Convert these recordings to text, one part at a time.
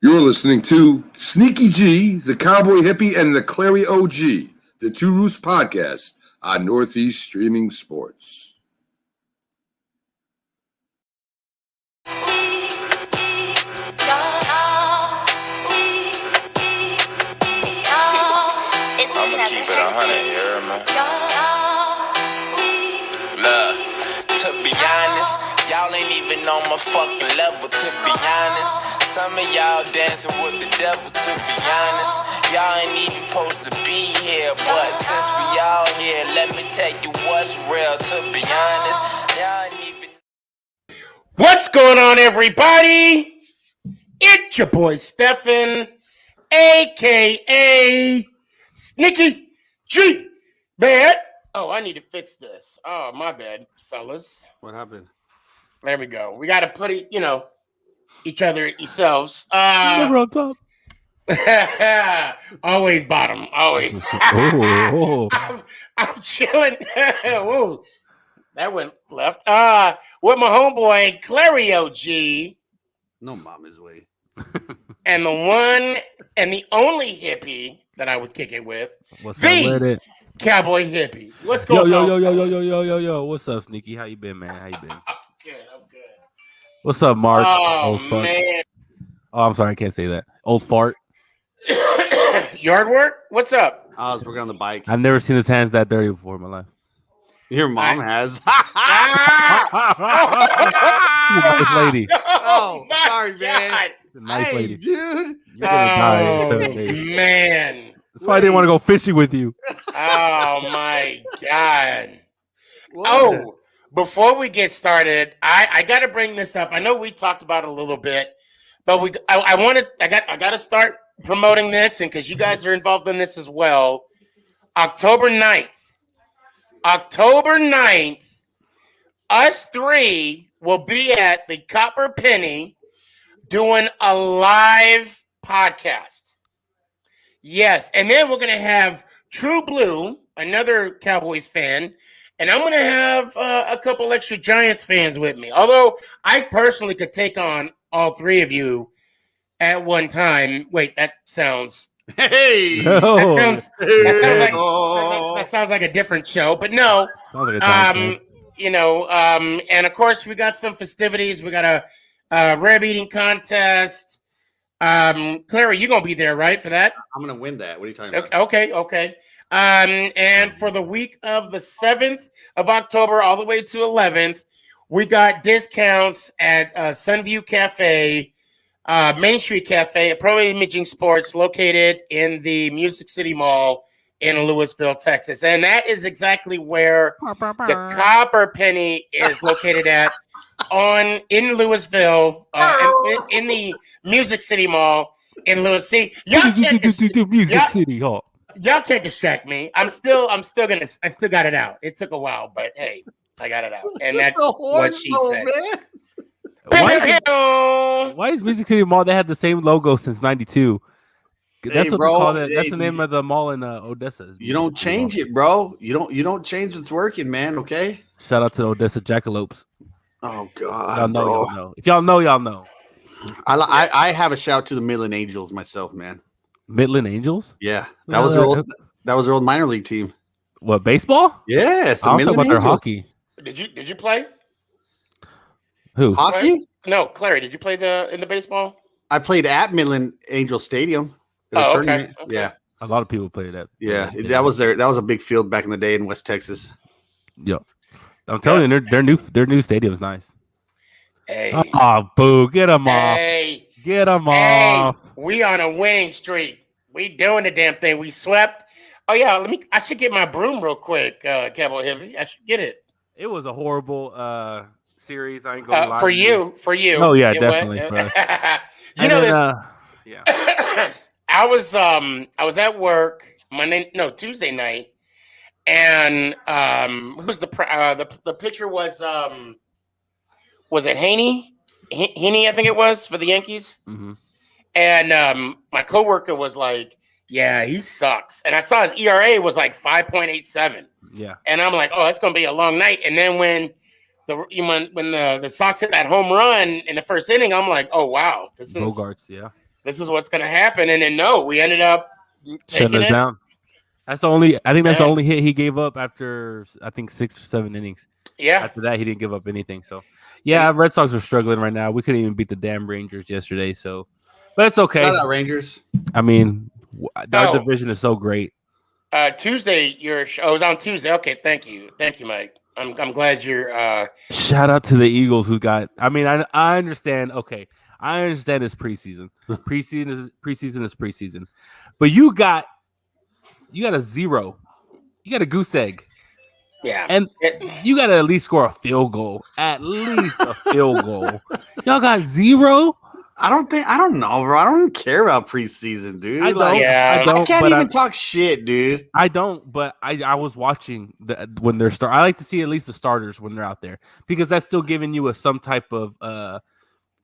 You're listening to Sneaky G, the Cowboy Hippie, and the Clary OG, the Two Roofs podcast on Northeast Streaming Sports. I'ma keep it 100 here, man. Look, to be honest, y'all ain't even on my fucking level, to be honest. Some of y'all dancing with the devil, to be honest. Y'all ain't even supposed to be here, but since we all here, let me tell you what's real, to be honest. Y'all ain't even... What's going on, everybody? It's your boy Stefan, a.k.a. Sneaky G. Bad. Oh, I need to fix this. Oh, my bad, fellas. What happened? There we go. We got to put it, each other at yourselves. Never on top. Always bottom. Always. Oh. I'm chilling. Ooh, that went left. With my homeboy, Clary OG. No mama's way. And the one and the only hippie that I would kick it with. What's the up with it? Cowboy hippie. What's going on? Yo. What's up, Sneaky? How you been, man? How you been? I'm good. What's up, Mark? Oh, Old fuck. man. Oh, I'm sorry, I can't say that. Old fart. Yard work? What's up? I was working on the bike. I've never seen his hands that dirty before in my life. Your mom has. Nice lady. Oh, my sorry, man. God. Nice Hey, lady. dude. You're gonna die in Oh, 7 days. man. That's why I didn't want to go fishing with you. Oh, my God. What? Oh, before we get started, I got to bring this up. I know we talked about it a little bit, but I got to start promoting this, and because you guys are involved in this as well. October 9th, us three will be at the Copper Penny doing a live podcast. Yes, and then we're going to have True Blue, another Cowboys fan, and I'm going to have a couple extra Giants fans with me. Although I personally could take on all three of you at one time. Wait, that sounds... Hey. No. That sounds like a different show, but no. Sounds like a time And of course we got some festivities. We got a rib eating contest. Clary, you gonna be there, right, for that? I'm going to win that. What are you talking about? Okay. And for the week of the 7th of October all the way to 11th, we got discounts at Sunview Cafe, Main Street Cafe at Pro Imaging Sports, located in the Music City Mall in Louisville, Texas. And that is exactly where the Copper Penny is located at in Louisville, in the Music City Mall in Louisville. Y'all can't distract me. I still got it out. It took a while, but hey, I got it out. And that's what she said. Why is Music City Mall? They had the same logo since '92. That's Hey, what bro, they call it. That's hey, the name of the mall in Odessa. You don't change it, bro. You don't change what's working, man, okay? Shout out to the Odessa Jackalopes. Oh, God, Y'all know, bro. y'all know. If y'all know, y'all know. I have a shout to the Midland Angels myself, man. Midland Angels? Yeah. That was their old minor league team. What, baseball? Yes, the I was talking Midland about their Angels. hockey. Did you play? Who? Hockey? No, Clary, did you play in the baseball? I played at Midland Angel Stadium. Okay. Yeah. A lot of people play that. Yeah. That was a big field back in the day in West Texas. Yep. I'm telling you, their new stadium's nice. Hey. Oh, boo. Get them off. Hey. Get them off. We on a winning streak. We doing the damn thing. We swept. Oh, yeah. I should get my broom real quick, Cowboy Hippie. I should get it. It was a horrible series. I ain't gonna lie. For you. Oh, yeah, definitely. Yeah. I was at work Tuesday night, and who's the pitcher was it Haney? Haney, I think it was, for the Yankees. Mm-hmm. And my coworker was like, "Yeah, he sucks." And I saw his ERA was like 5.87. Yeah. And I'm like, "Oh, it's gonna be a long night." And then when the Sox hit that home run in the first inning, I'm like, "Oh wow, this is Bogarts." Yeah. this is what's going to happen. And then, no, we ended up Shutting taking us it. down. That's the only. I think that's the Yeah. only hit he gave up after 6 or 7 innings. Yeah. After that, he didn't give up anything. So, yeah, Red Sox are struggling right now. We couldn't even beat the damn Rangers yesterday. So, but it's okay. Shout out Rangers. I mean, our division is so great. Tuesday, it was on Tuesday. Okay, thank you, Mike. I'm glad you're. Shout out to the Eagles who got. I mean, I understand. Okay, I understand it's preseason. Preseason is preseason, but you got a 0. You got a goose egg. Yeah, and you got to at least score a field goal. At least a field goal. Y'all got 0. I don't know, bro. I don't care about preseason, dude. I don't. I can't even talk shit, dude. I don't, but I was watching when they're I like to see at least the starters when they're out there because that's still giving you some type of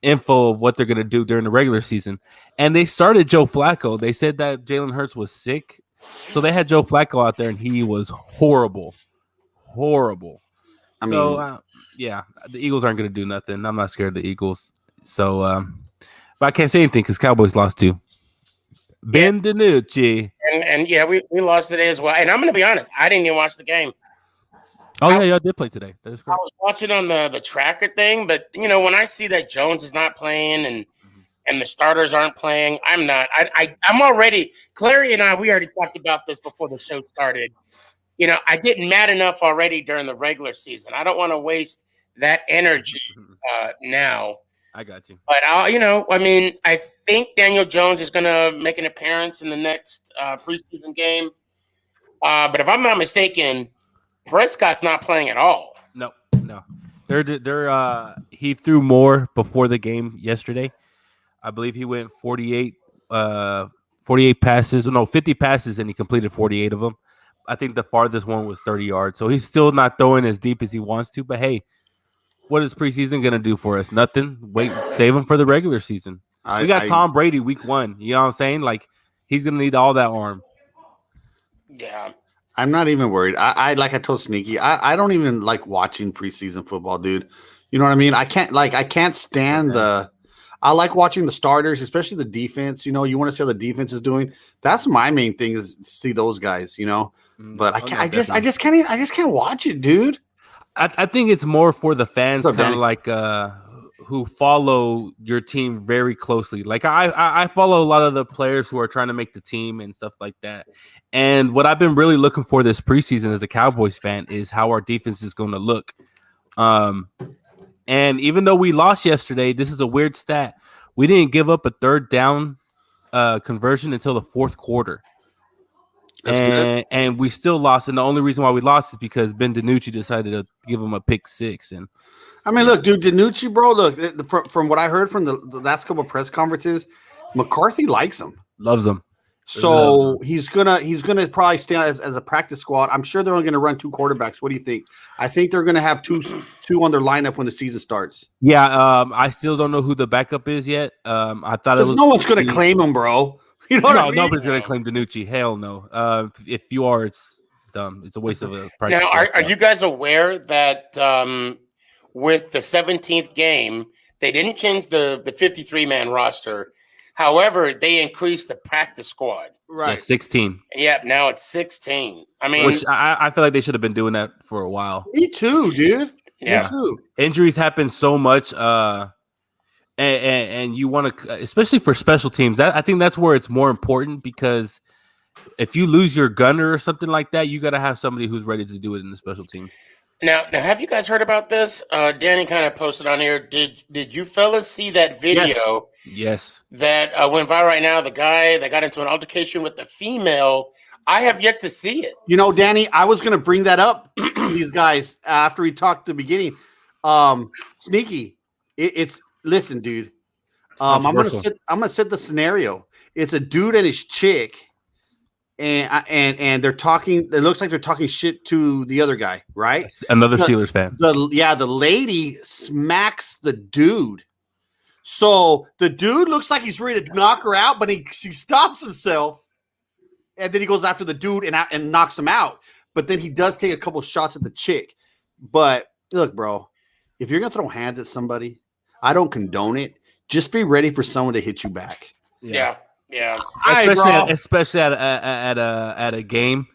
info of what they're gonna do during the regular season. And they started Joe Flacco. They said that Jalen Hurts was sick, so they had Joe Flacco out there, and he was horrible. I mean, yeah, the Eagles aren't gonna do nothing. I'm not scared of the Eagles. So, but I can't say anything because Cowboys lost too. Ben DiNucci. And yeah, we lost today as well. And I'm going to be honest, I didn't even watch the game. Oh, yeah, y'all did play today. That is correct. I was watching on the tracker thing, but, when I see that Jones is not playing and the starters aren't playing, I'm not. I'm already – Clary and we already talked about this before the show started. I get mad enough already during the regular season. I don't want to waste that energy now. I got you. But, I think Daniel Jones is going to make an appearance in the next preseason game. But if I'm not mistaken, Prescott's not playing at all. No. He threw more before the game yesterday. I believe he went 48 passes. No, 50 passes, and he completed 48 of them. I think the farthest one was 30 yards. So he's still not throwing as deep as he wants to. But, hey, what is preseason going to do for us? Nothing. Wait, save him for the regular season. We got Tom Brady week 1. You know what I'm saying? Like, he's going to need all that arm. Yeah. I'm not even worried. I like I told Sneaky, I don't even like watching preseason football, dude. You know what I mean? I can't stand I like watching the starters, especially the defense. You want to see how the defense is doing. That's my main thing is to see those guys, But I just can't watch it, dude. I think it's more for the fans, kind of like who follow your team very closely. Like I follow a lot of the players who are trying to make the team and stuff like that. And what I've been really looking for this preseason as a Cowboys fan is how our defense is going to look. And even though we lost yesterday, this is a weird stat. We didn't give up a third down conversion until the fourth quarter. And we still lost, and the only reason why we lost is because Ben DiNucci decided to give him a pick 6. And I mean, look, dude, DiNucci, bro. Look, from what I heard from the last couple of press conferences, McCarthy likes him, loves him. So he's gonna probably stay as a practice squad. I'm sure they're only gonna run 2 quarterbacks. What do you think? I think they're gonna have two on their lineup when the season starts. Yeah, I still don't know who the backup is yet. I thought it was no one's gonna claim him, bro. You know what I mean? Nobody's gonna claim DiNucci. Hell no. If you are, it's dumb. It's a waste of a price. Now, are you guys aware that with the 17th game, they didn't change the 53-man roster? However, they increased the practice squad. Right. Yeah, 16. Yep, now it's 16. I mean, which I feel like they should have been doing that for a while. Me too, dude. Yeah. Me too. Injuries happen so much. And you want to, especially for special teams, I think that's where it's more important because if you lose your gunner or something like that, you got to have somebody who's ready to do it in the special teams. Now, have you guys heard about this? Danny kind of posted on here. Did you fellas see that video? Yes. That went viral right now. The guy that got into an altercation with the female. I have yet to see it. Danny, I was going to bring that up. These guys after we talked at the beginning. Sneaky, it's. Listen, dude. I'm gonna set the scenario. It's a dude and his chick, and they're talking. It looks like they're talking shit to the other guy, right? Another Steelers fan. The lady smacks the dude. So the dude looks like he's ready to knock her out, but he stops himself, and then he goes after the dude and knocks him out. But then he does take a couple shots at the chick. But look, bro, if you're gonna throw hands at somebody, I don't condone it. Just be ready for someone to hit you back. Yeah. Especially at a game.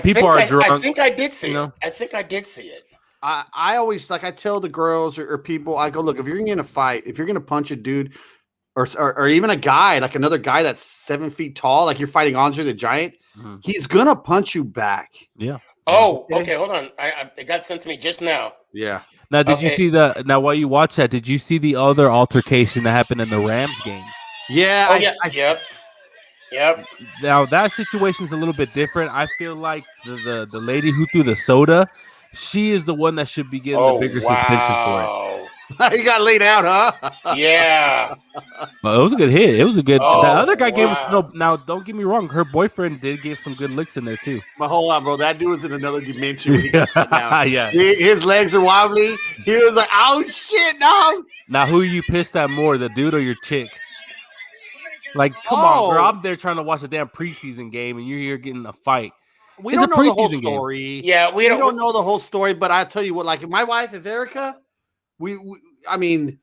People are drunk. I think I did see you know? it. I think I did see it. I always I tell the girls or people, I go, look, if you're in a fight, if you're gonna punch a dude or even a guy, like another guy that's 7 feet tall, like you're fighting Andre the Giant, he's gonna punch you back. Yeah. Oh, okay. Hold on. It got sent to me just now. Yeah. Now, did you see while you watch that, did you see the other altercation that happened in the Rams game? Yeah. Oh, yeah. Yep. Now that situation's a little bit different. I feel like the lady who threw the soda, she is the one that should be getting the bigger suspension for it. He got laid out, huh? Yeah. Well, it was a good hit. It was a good. Oh, the other guy gave us wow. no. Now, don't get me wrong. Her boyfriend did give some good licks in there too. But hold on, bro. That dude was in another dimension. When he got shut down. Yeah. His legs were wobbly. He was like, "Oh shit, no!" Now, who you pissed at more, the dude or your chick? Like, come on, bro. I'm there trying to watch a damn preseason game, and you're here getting a fight. We don't know the whole story. Yeah, we don't know the whole story. But I tell you what, like my wife, if Erica, I mean,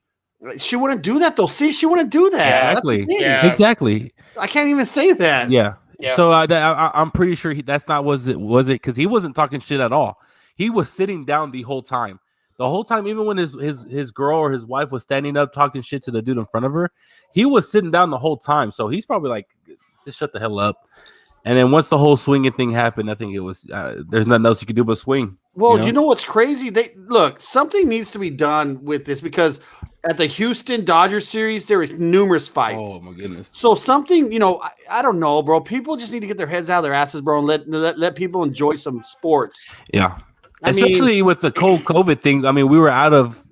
she wouldn't do that though. See, she wouldn't do that. Exactly. Yeah. Exactly. I can't even say that. Yeah. Yeah. So I'm pretty sure that's not was it because he wasn't talking shit at all. He was sitting down the whole time. The whole time, even when his girl or his wife was standing up talking shit to the dude in front of her, he was sitting down the whole time. So he's probably like, just shut the hell up. And then once the whole swinging thing happened, I think it was there's nothing else you could do but swing. Well, you know what's crazy? Something needs to be done with this because at the Houston Dodgers series, there were numerous fights. Oh my goodness! So something, I don't know, bro. People just need to get their heads out of their asses, bro, and let people enjoy some sports. Yeah, especially with the COVID thing. I mean, we were out of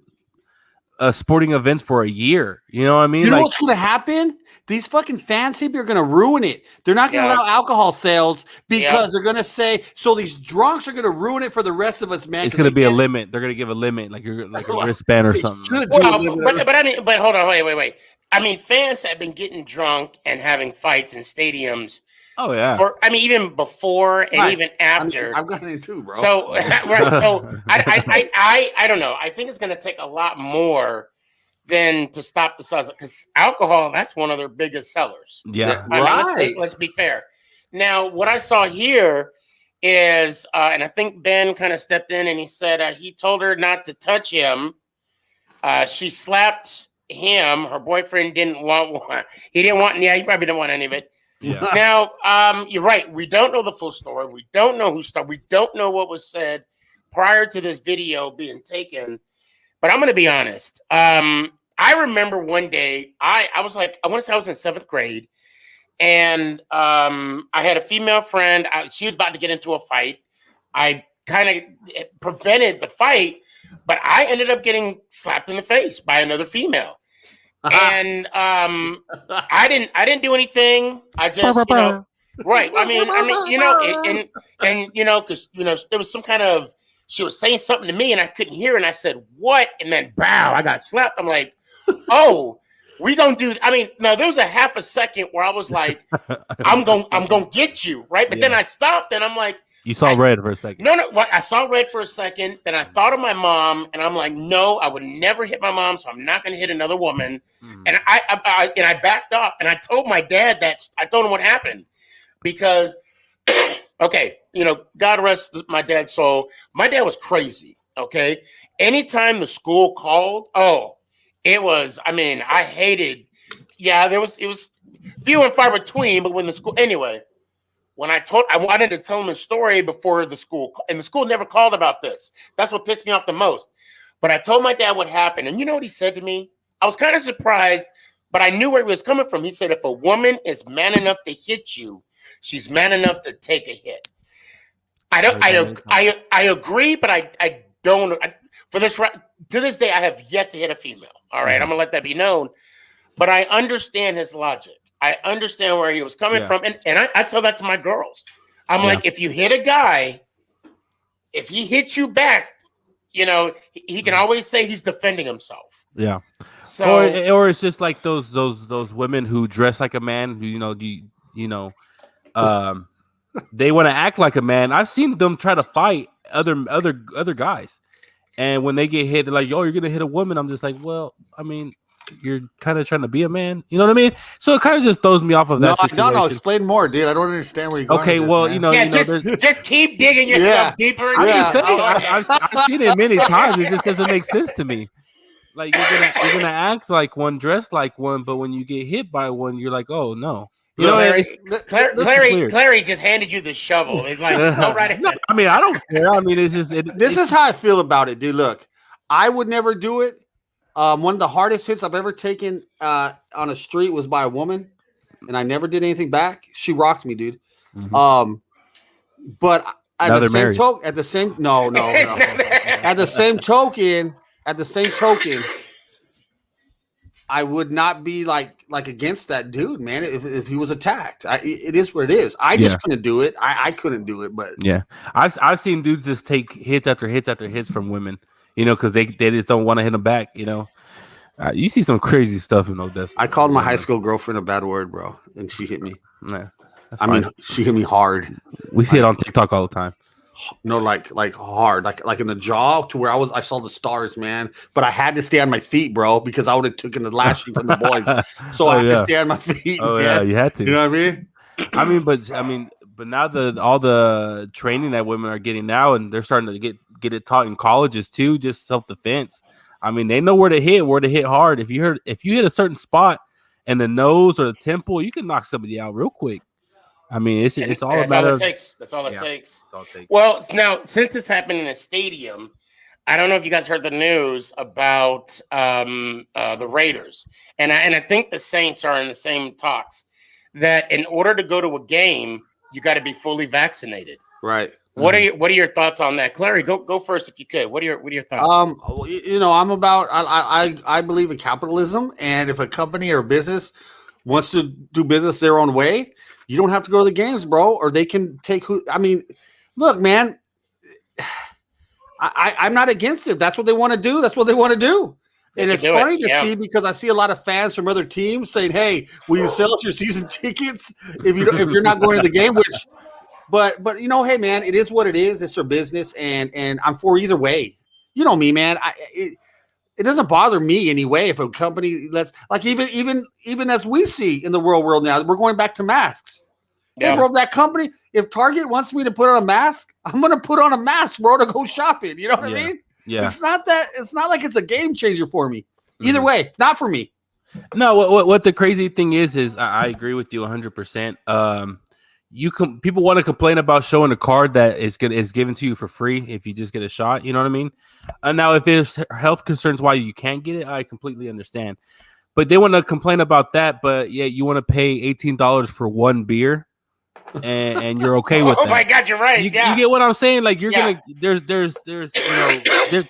sporting events for a year. You know what I mean? You know what's going to happen? These fucking fans here are going to ruin it. They're not going to allow alcohol sales because they're going to say, so these drunks are going to ruin it for the rest of us, man. It's going to be a limit. They're going to give a limit, like a wristband or something. But hold on, wait. I mean, fans have been getting drunk and having fights in stadiums. Oh yeah. Even before and even after. I've got it too, bro. So I don't know. I think it's going to take a lot more than to stop the sales because alcohol, that's one of their biggest sellers. Yeah. Let's be fair. Now, what I saw here is, and I think Ben kind of stepped in and he said he told her not to touch him. She slapped him. Her boyfriend didn't want one. He probably didn't want any of it. Yeah. Now, you're right. We don't know the full story. We don't know who started. We don't know what was said prior to this video being taken. But I'm going to be honest. I remember one day, I want to say I was in 7th grade, and I had a female friend. She was about to get into a fight. I kind of prevented the fight, but I ended up getting slapped in the face by another female. And I didn't do anything. I just, right. I mean, because there was some kind of, she was saying something to me and I couldn't hear, and I said, "What?" And then, bow, I got slapped. I'm like, "Oh, we gonna do?" I mean, no, there was a half a second where I was like, "I'm gonna get you," right? But then I stopped and I'm like, "You saw red for a second." No. I saw red for a second. Then I thought of my mom, and I'm like, "No, I would never hit my mom, so I'm not gonna hit another woman." And I backed off, and I told my dad I told him what happened because. Okay, God rest my dad's soul. My dad was crazy, okay? Anytime the school called, it was, I hated, it was few and far between, but when the school, anyway, I wanted to tell him a story before the school, and the school never called about this. That's what pissed me off the most. But I told my dad what happened, and you know what he said to me? I was kind of surprised, but I knew where he was coming from. He said, if a woman is man enough to hit you, she's man enough to take a hit. I agree, but I don't. To this day, I have yet to hit a female. All right, I'm gonna let that be known. But I understand his logic. I understand where he was coming from, and I tell that to my girls. I'm like, if you hit a guy, if he hits you back, he can always say he's defending himself. Yeah. So or it's just like those women who dress like a man who they want to act like a man. I've seen them try to fight other guys, and when they get hit, they're like, "Oh, you're gonna hit a woman." I'm just like, well, I mean, you're kind of trying to be a man. You know what I mean? So it kind of just throws me off of that I situation. don't know. Explain more, dude. I don't understand where you're going. Okay, with this, well, man. Yeah, there's- just keep digging yourself deeper. I'm into just it. saying, I've seen it many times. It just doesn't make sense to me. Like you're gonna act like one, dress like one, but when you get hit by one, you're like, oh no. You know, Clary just handed you the shovel. It's like, go right ahead. No, I mean, I don't care. I mean, it's just This is how I feel about it, dude. Look, I would never do it. One of the hardest hits I've ever taken on a street was by a woman, and I never did anything back. She rocked me, dude. Mhm. But Now they're married. at the same token, I would not be like against that dude, man. If he was attacked, it is what it is. I just couldn't do it. I couldn't do it, but yeah, I've seen dudes just take hits after hits after hits from women, because they just don't want to hit them back. You see some crazy stuff in Odessa. I called my high school girlfriend a bad word, bro, and she hit me. Yeah, I mean, she hit me hard. We see it on TikTok all the time. No, like hard, like in the jaw, to where I saw the stars, man. But I had to stay on my feet, bro, because I would have taken the lashing from the boys. So I had to stay on my feet. Oh man. yeah, you had to. You know what I mean? But now all the training that women are getting now, and they're starting to get it taught in colleges too, just self-defense. I mean, they know where to hit hard. If you hit a certain spot in the nose or the temple, you can knock somebody out real quick. I mean, it's all a matter of takes. That's all it takes. That's all it takes. Well, now since this happened in a stadium, I don't know if you guys heard the news about the Raiders, and I think the Saints are in the same talks that in order to go to a game, you got to be fully vaccinated. Right. What are your thoughts on that, Clary? Go first if you could. What are your thoughts? I'm about. I believe in capitalism, and if a company or business wants to do business their own way, you don't have to go to the games, bro, or they can take who. I mean, look, man, I'm not against it. If that's what they want to do. That's what they want to do. And it's funny to see, because I see a lot of fans from other teams saying, "Hey, will you sell us your season tickets if you're not going to the game?" But hey, man, it is what it is. It's their business, and I'm for either way. You know me, man. It doesn't bother me anyway if a company lets, like, even as we see in the real world now, we're going back to masks. Yeah. Hey, bro, if that company, if Target wants me to put on a mask, I'm going to put on a mask, bro, to go shopping. You know what I mean? Yeah. It's not like it's a game changer for me. Either way, not for me. No, what the crazy thing is I agree with you 100%. People want to complain about showing a card that is given to you for free if you just get a shot. You know what I mean? Now, if there's health concerns why you can't get it, I completely understand. But they want to complain about that. But yeah, you want to pay $18 for one beer, and you're okay with that. Oh my God, you're right. You get what I'm saying? Like you're gonna there's there's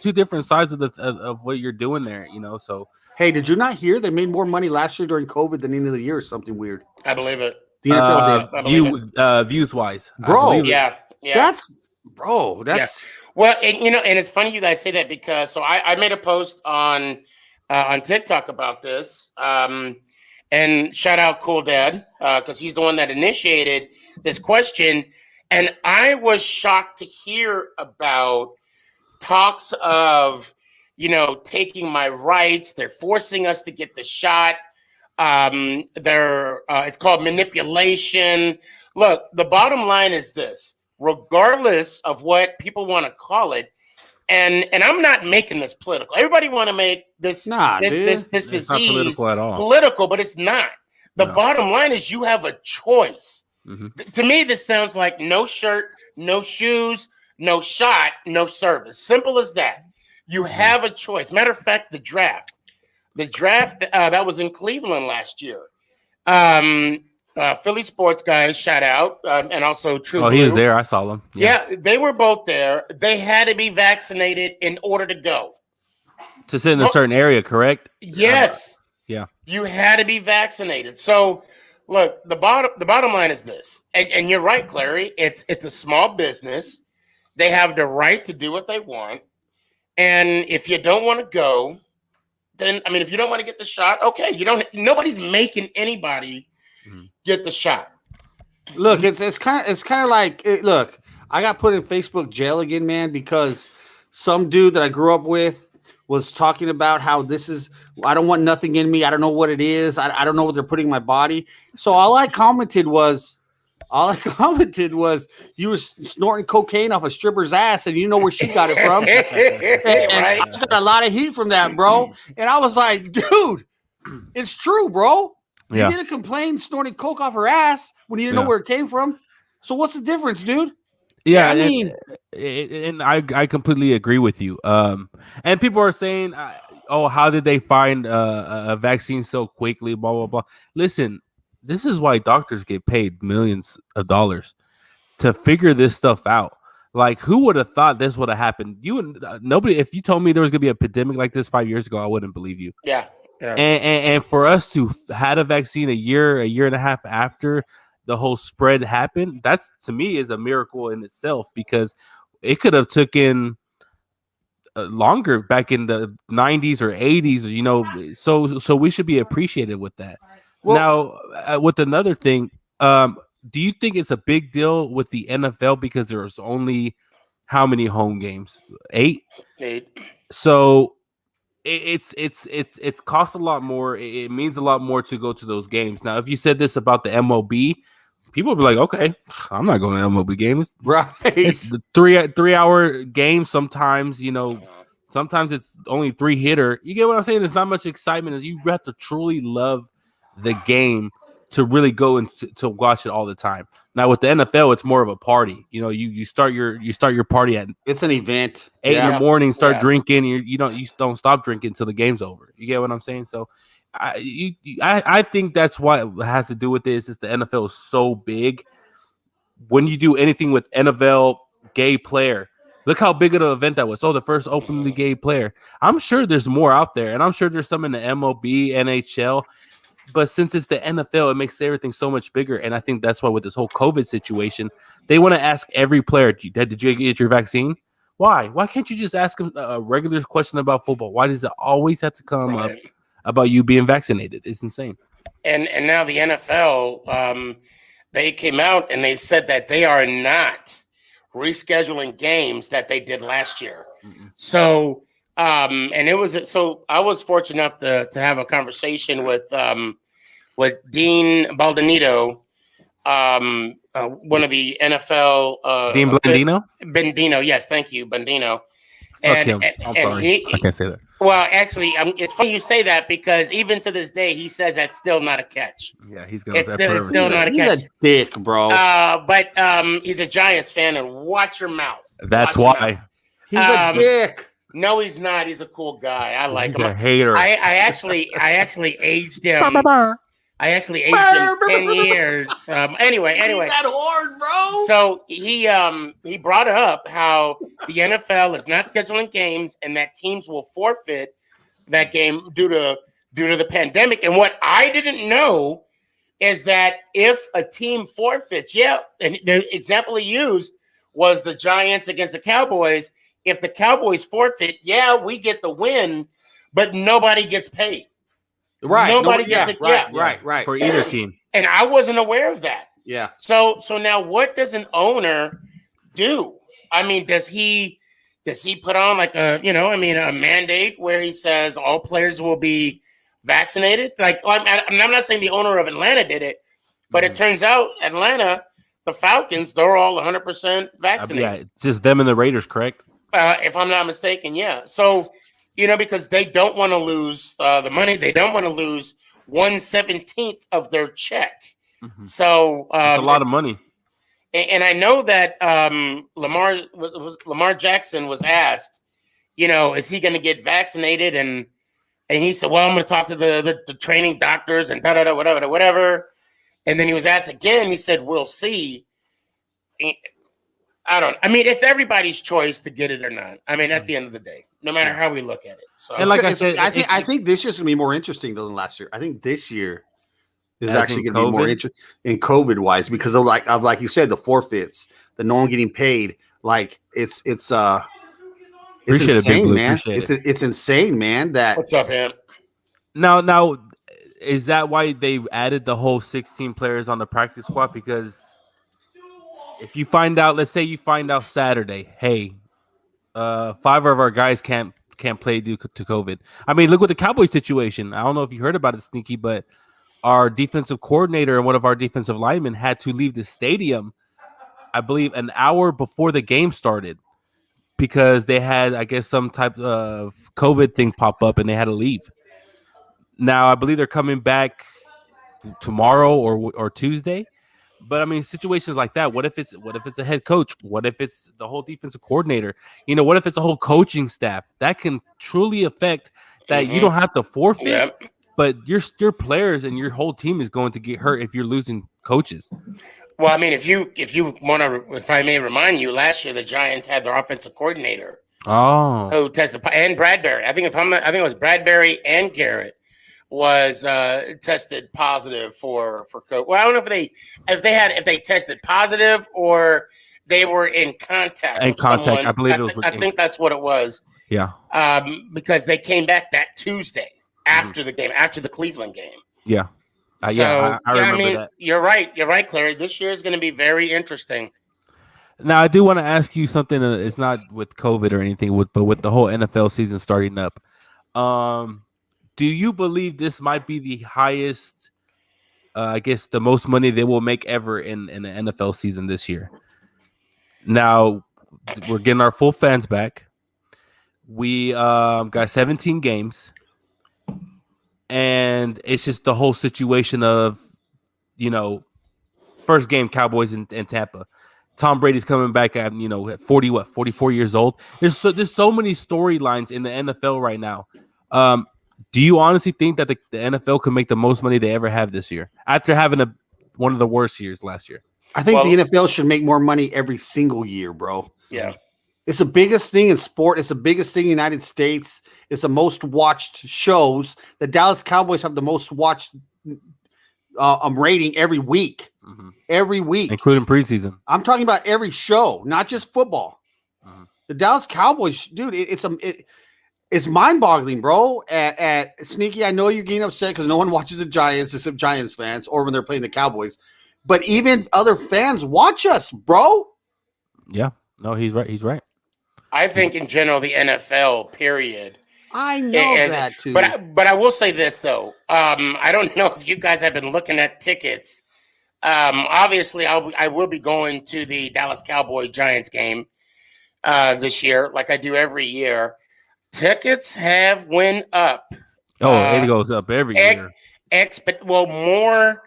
two different sides of what you're doing there. So hey, did you not hear they made more money last year during COVID than the end of the year or something weird? I believe it. The NFL did. Views wise, bro. Yeah. That's well, and it's funny you guys say that, because I made a post on TikTok about this, and shout out Cool Dad, because he's the one that initiated this question, and I was shocked to hear about talks of taking my rights. They're forcing us to get the shot. It's called manipulation. Look, the bottom line is this: regardless of what people want to call it, and I'm not making this political. Everybody want to make this disease political, but it's not. The bottom line is you have a choice. Mm-hmm. To me, this sounds like no shirt, no shoes, no shot, no service. Simple as that. You have a choice. Matter of fact, the draft that was in Cleveland last year. Philly sports guys, shout out, and also True. Oh, he was there. I saw them. Yeah, they were both there. They had to be vaccinated in order to go. To sit in a certain area, correct? Yes. Yeah. You had to be vaccinated. So, look, the bottom line is this, and you're right, Clary. It's a small business. They have the right to do what they want, and if you don't want to go, then if you don't want to get the shot, okay, nobody's making anybody get the shot. Look, it's kind of like look, I got put in Facebook jail again, man, because some dude that I grew up with was talking about how I don't want nothing in me. I don't know what it is. I don't know what they're putting in my body. So all I commented was you were snorting cocaine off a stripper's ass and you know where she got it from. And Right? I got a lot of heat from that, bro. And I was like, dude, it's true, bro. You Yeah. didn't complain snorting coke off her ass when you didn't know where it came from. So what's the difference, dude? Yeah, I mean, and I completely agree with you. And people are saying, "Oh, how did they find a vaccine so quickly?" Blah blah blah. Listen, this is why doctors get paid millions of dollars to figure this stuff out. Like, who would have thought this would have happened? Nobody. If you told me there was gonna be a pandemic like this 5 years ago, I wouldn't believe you. Yeah. Yeah. And for us to had a vaccine a year and a half after the whole spread happened, that's to me is a miracle in itself, because it could have taken longer back in the 90s or 80s, you know. So we should be appreciated with that. Well, now with another thing, do you think it's a big deal with the NFL because there's only how many home games? 8. So it's cost a lot more. It means a lot more to go to those games. Now, if you said this about the MLB, people would be like, okay, I'm not going to MLB games. right. It's the 3-hour game. Sometimes, you know, sometimes it's only 3-hitter. You get what I'm saying? There's not much excitement. You have to truly love the game to really go and to watch it all the time. Now with the NFL, it's more of a party. You know, you start your party at It's an event. 8 in the morning. Start drinking. You don't stop drinking until the game's over. You get what I'm saying? So, I think that's what it has to do with this. Is the NFL is so big. When you do anything with NFL gay player, look how big of an event that was. Oh, the first openly gay player. I'm sure there's more out there, and I'm sure there's some in the MLB, NHL. But since it's the NFL, it makes everything so much bigger. And I think that's why with this whole COVID situation, they want to ask every player, did you get your vaccine? Why? Why can't you just ask them a regular question about football? Why does it always have to come up about you being vaccinated? It's insane. And now the NFL, they came out and they said that they are not rescheduling games that they did last year. Mm-hmm. So, and it was so I was fortunate enough to have a conversation with Dean Baldonito, one of the NFL Dean Blandino? Bendino, yes, thank you, Bendino. Fuck him. I'm sorry. I can't say that. Well, actually, it's funny you say that because even to this day, he says that's still not a catch. Yeah, he's going to it's still not a catch. He's a dick, bro. But he's a Giants fan, and watch your mouth. That's why. He's a dick. No, he's not. He's a cool guy. I like him. He's a hater. I actually aged him. I actually aged him 10 years. Anyway. That hard, bro. So he brought up how the NFL is not scheduling games and that teams will forfeit that game due to the pandemic. And what I didn't know is that if a team forfeits, and the example he used was the Giants against the Cowboys. If the Cowboys forfeit, we get the win, but nobody gets paid. Right. Nobody gets it. Right. For either team. And I wasn't aware of that. Yeah. So now what does an owner do? I mean, does he put on like a mandate where he says all players will be vaccinated? Like, I'm not saying the owner of Atlanta did it, but it turns out Atlanta, the Falcons, they're all 100% vaccinated. Just them and the Raiders, correct? If I'm not mistaken, yeah. So, because they don't want to lose the money. They don't want to lose 1/17 of their check. Mm-hmm. So it's a lot of money. And I know that Lamar Jackson was asked, is he going to get vaccinated? And he said, well, I'm going to talk to the training doctors and whatever. And then he was asked again. He said, we'll see. I mean, it's everybody's choice to get it or not. I mean, at the end of the day, no matter how we look at it. So, and like I said, I think this year's gonna be more interesting than last year. I think this year is actually gonna be more interesting in COVID wise because of like you said, the forfeits, the no one getting paid. Like it's insane, man. It's insane, man. What's up, man? Now, is that why they added the whole 16 players on the practice squad? Because if you find out, let's say you find out Saturday, hey, 5 of our guys can't can't play due to COVID. I mean, look at the Cowboys situation. I don't know if you heard about it, Sneaky, but our defensive coordinator and one of our defensive linemen had to leave the stadium, I believe, an hour before the game started because they had, I guess, some type of COVID thing pop up and they had to leave. Now, I believe they're coming back tomorrow or Tuesday. But I mean, situations like that. What if it's a head coach? What if it's the whole defensive coordinator? What if it's a whole coaching staff? That can truly affect that. You don't have to forfeit, but your players and your whole team is going to get hurt if you're losing coaches. Well, I mean, if I may remind you, last year the Giants had their offensive coordinator who tested, and Bradbury. I think it was Bradbury and Garrett was tested positive for COVID. Well, I don't know if they tested positive or they were in contact. Someone. I believe it was. I think that's what it was. Yeah. Because they came back that Tuesday after the game, after the Cleveland game. Yeah. I remember that. You're right, Clary. This year is going to be very interesting. Now, I do want to ask you something. It's not with COVID or anything, but with the whole NFL season starting up. Do you believe this might be the highest, I guess, the most money they will make ever in the NFL season this year? Now, we're getting our full fans back. We got 17 games. And it's just the whole situation of, first game Cowboys in Tampa. Tom Brady's coming back at 44 years old. There's so many storylines in the NFL right now. Do you honestly think that the NFL could make the most money they ever have this year after having one of the worst years last year? I think the NFL should make more money every single year, bro. Yeah. It's the biggest thing in sport. It's the biggest thing in the United States. It's the most watched shows. The Dallas Cowboys have the most watched rating every week. Mm-hmm. Every week. Including preseason. I'm talking about every show, not just football. Mm-hmm. The Dallas Cowboys, dude, it's mind-boggling, bro. At Sneaky, I know you're getting upset because no one watches the Giants except Giants fans or when they're playing the Cowboys. But even other fans watch us, bro. Yeah. No, he's right. He's right. I think in general, the NFL, period. I know that too. But I will say this, though. I don't know if you guys have been looking at tickets. Obviously, I will be going to the Dallas Cowboy Giants game this year, like I do every year. Tickets have went up. It goes up every year. More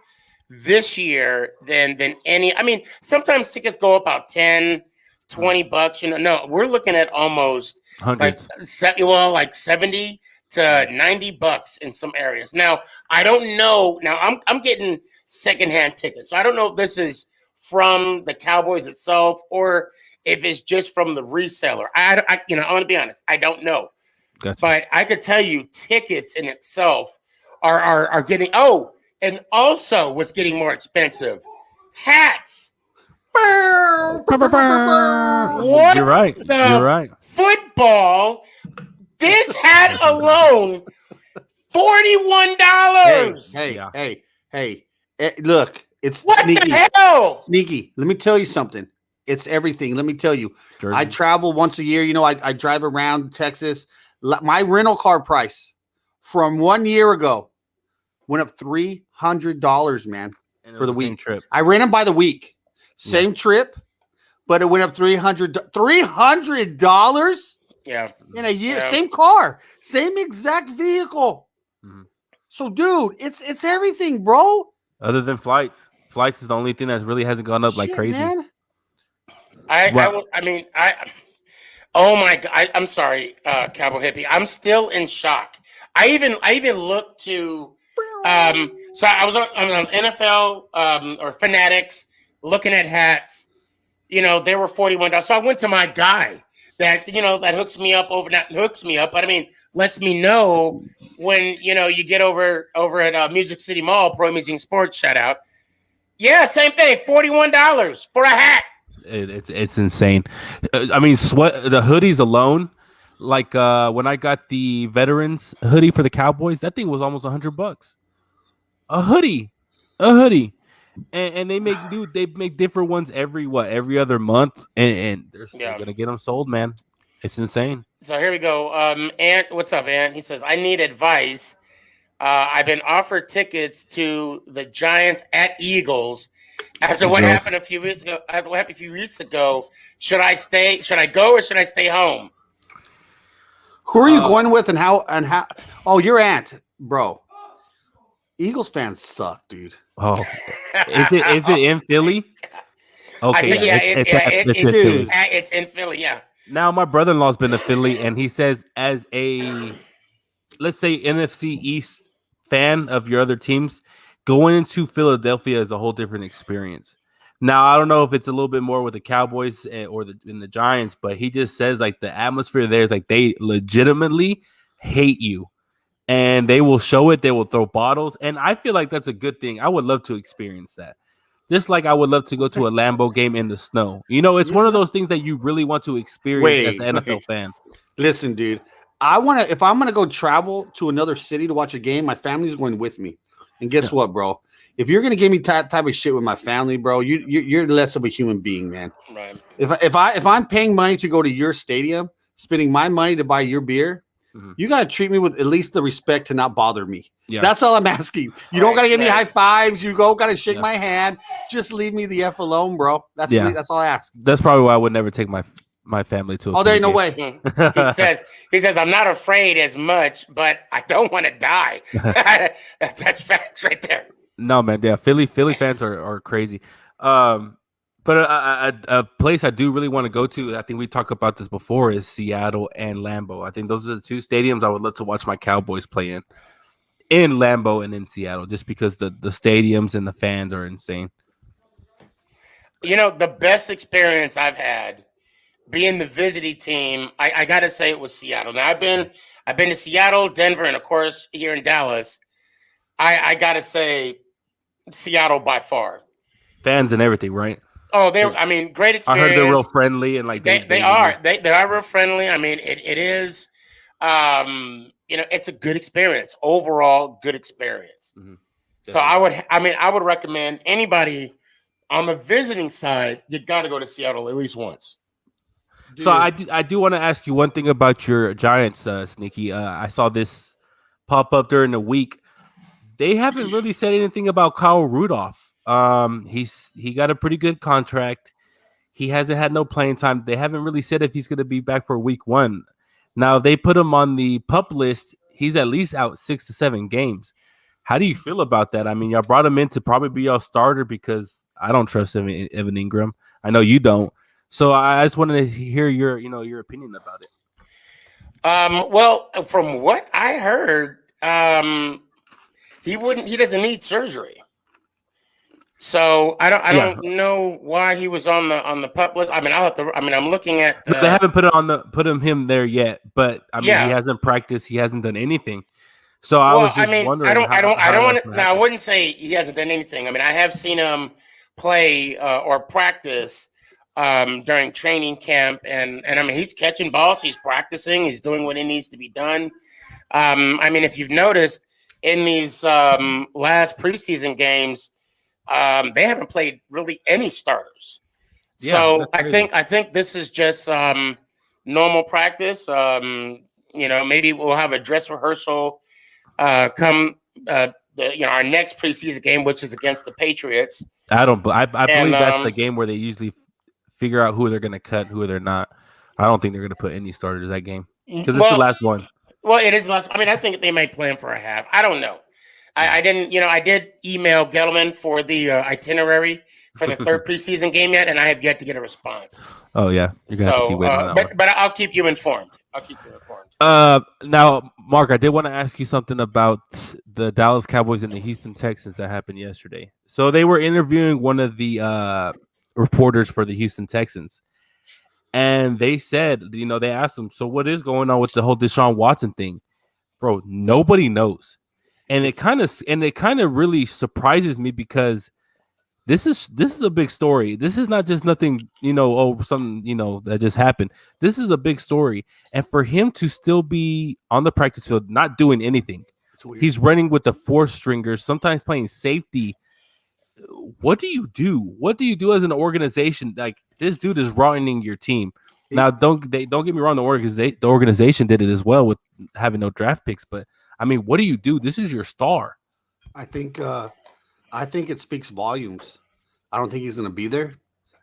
this year than any. I mean, sometimes tickets go up about $10-$20. No, we're looking at almost hundreds. like $70 to $90 in some areas. Now, I don't know. Now, I'm getting secondhand tickets, so I don't know if this is from the Cowboys itself or if it's just from the reseller. I want to be honest. I don't know. Gotcha. But I could tell you tickets in itself are getting. Oh, and also what's getting more expensive? Hats. What? You're right. You're right. Football. This hat alone, $41. Hey. Look, it's what Sneaky. The hell? Sneaky. Let me tell you something. It's everything. Let me tell you. Jersey. I travel once a year. I drive around Texas. My rental car price from 1 year ago went up $300, man, for the week. Trip. I ran them by the week. Same trip, but it went up $300. Yeah. In a year. Yeah. Same car. Same exact vehicle. Mm-hmm. So, dude, it's everything, bro. Other than flights. Flights is the only thing that really hasn't gone up like crazy. Man. Oh my God! I'm sorry, Cowboy Hippie. I'm still in shock. I even looked to. So I was on NFL or Fanatics looking at hats. They were $41. So I went to my guy that hooks me up not hooks me up, but I mean lets me know when you get over at Music City Mall, Pro Imaging Sports. Shout out. Yeah, same thing. $41 for a hat. It's insane. I mean, the hoodies alone, like when I got the veterans hoodie for the Cowboys, that thing was almost $100. A hoodie, and they make different ones every other month, and they're still gonna get them sold, man. It's insane. So here we go. Ant, what's up, Ant? He says, I need advice. I've been offered tickets to the Giants at Eagles after what happened a few weeks ago. Should I stay? Should I go or should I stay home? Who are you going with and how? Oh, your aunt, bro. Eagles fans suck, dude. Oh, is it in Philly? Okay, it's in Philly. Yeah. Now my brother-in-law's been to Philly, and he says, as a let's say NFC East fan of your other teams, going into Philadelphia is a whole different experience. Now I don't know if it's a little bit more with the Cowboys or the Giants, but he just says like the atmosphere there is like they legitimately hate you. And they will show it. They will throw bottles. And I feel like that's a good thing. I would love to experience that. Just like I would love to go to a Lambeau game in the snow. You know, it's one of those things that you really want to experience as an NFL fan. Listen, dude. If I'm going to go travel to another city to watch a game, my family's going with me. And guess what, bro? If you're going to give me type of shit with my family, bro, you're less of a human being, man. Right. If I'm paying money to go to your stadium, spending my money to buy your beer, you got to treat me with at least the respect to not bother me. Yeah. That's all I'm asking. You don't got to give me high fives. You got to shake my hand. Just leave me the F alone, bro. That's all I ask. That's probably why I would never take my family to a there ain't no way. He says, I'm not afraid as much, but I don't want to die. That's facts right there. No, man. Yeah, Philly fans are crazy. But a place I do really want to go to, I think we talked about this before, is Seattle and Lambeau. I think those are the two stadiums I would love to watch my Cowboys play in Lambeau and in Seattle, just because the stadiums and the fans are insane. You know, the best experience I've had being the visiting team, I got to say it was Seattle. Now, I've been to Seattle, Denver, and, of course, here in Dallas. I got to say Seattle by far. Fans and everything, right? Oh, great experience. I heard they're real friendly and like they are real friendly. I mean, it is, it's a good experience overall. Good experience. Mm-hmm. So I would recommend anybody on the visiting side. You got to go to Seattle at least once. So I do want to ask you one thing about your Giants, Sneaky. I saw this pop up during the week. They haven't really said anything about Kyle Rudolph. He got a pretty good contract. He hasn't had no playing time. They haven't really said if he's going to be back for week 1. Now they put him on the PUP list. He's at least out 6 to 7 games. How do you feel about that? I mean, y'all brought him in to probably be your starter because I don't trust Evan Ingram. I know you don't. So I just wanted to hear your opinion about it. Well, from what I heard, he doesn't need surgery. So I don't know why he was on the PUP list. I mean, I'm looking at. They haven't put him there yet, but I mean, he hasn't practiced. He hasn't done anything. So I was just wondering. I wouldn't say he hasn't done anything. I mean, I have seen him play or practice during training camp, and I mean, he's catching balls. He's practicing. He's doing what he needs to be done. I mean, if you've noticed in these last preseason games. They haven't played really any starters. So I think this is just normal practice. Maybe we'll have a dress rehearsal come our next preseason game, which is against the Patriots. I believe that's the game where they usually figure out who they're going to cut, who they're not. I don't think they're going to put any starters that game because it's the last one. Well, it is the last. I mean, I think they might plan for a half. I don't know. I did email Gettleman for the itinerary for the third preseason game yet, and I have yet to get a response. Oh, yeah. You're going to have to keep waiting on that one. But I'll keep you informed. Now, Mark, I did want to ask you something about the Dallas Cowboys and the Houston Texans that happened yesterday. So they were interviewing one of the reporters for the Houston Texans, and they said, they asked him, so what is going on with the whole Deshaun Watson thing? Bro, nobody knows. And it kind of really surprises me because this is a big story. This is not just nothing, something, that just happened. This is a big story. And for him to still be on the practice field, not doing anything, he's running with the 4-stringers, sometimes playing safety. What do you do? What do you do as an organization? Like, this dude is ruining your team. Now, don't get me wrong. The organization did it as well with having no draft picks. But I mean, what do you do? This is your star. I think it speaks volumes. I don't think he's going to be there.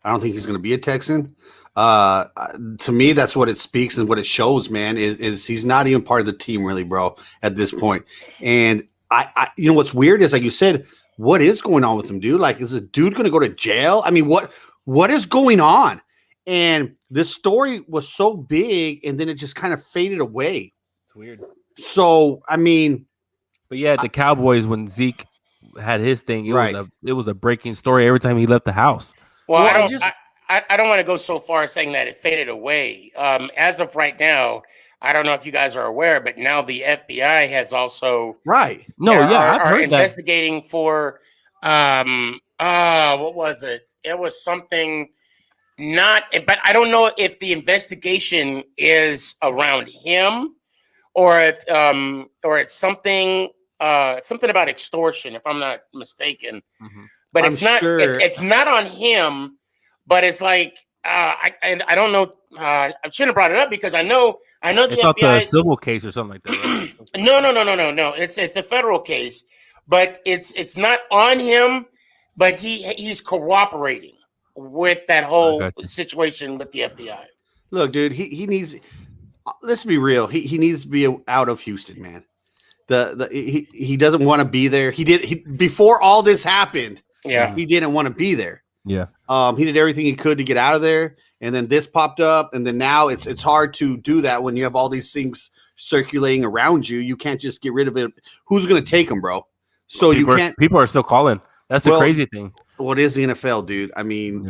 I don't think he's going to be a Texan. To me, that's what it speaks and what it shows, man, is he's not even part of the team really, bro, at this point. And I what's weird is, like you said, what is going on with him, dude? Like, is a dude going to go to jail? I mean, what is going on? And this story was so big, and then it just kind of faded away. It's weird. So, I mean, but yeah, the Cowboys, when Zeke had his thing, it was a breaking story every time he left the house. Well, I don't want to go so far as saying that it faded away. As of right now, I don't know if you guys are aware, but now the FBI has also right. No, I've heard investigating for what was it? It was something but I don't know if the investigation is around him or if it's something about extortion, if I'm not mistaken. Mm-hmm. But it's not on him, but it's like I don't know. I shouldn't have brought it up because I know the FBI. It's a civil case or something like that. Right? No. It's a federal case, but it's not on him. But he's cooperating with that whole situation with the FBI. Look, dude, he needs. Let's be real. He needs to be out of Houston, man. He doesn't want to be there. Before all this happened. Yeah, he didn't want to be there. Yeah. He did everything he could to get out of there, and then this popped up, and then now it's hard to do that when you have all these things circulating around you. You can't just get rid of it. Who's going to take them, bro? So people are still calling. That's the crazy thing. What is the NFL, dude? I mean,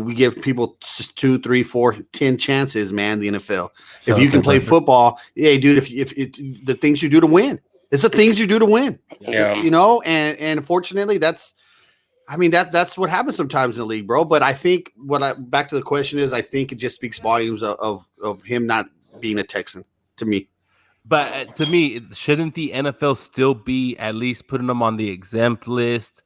we give people 2, 3, 4, 10 chances, man. The NFL. If you can play football, hey, dude. If the things you do to win, it's the things you do to win. Yeah. And unfortunately, that's what happens sometimes in the league, bro. But I think back to the question is, I think it just speaks volumes of him not being a Texan to me. But to me, shouldn't the NFL still be at least putting him on the exempt list?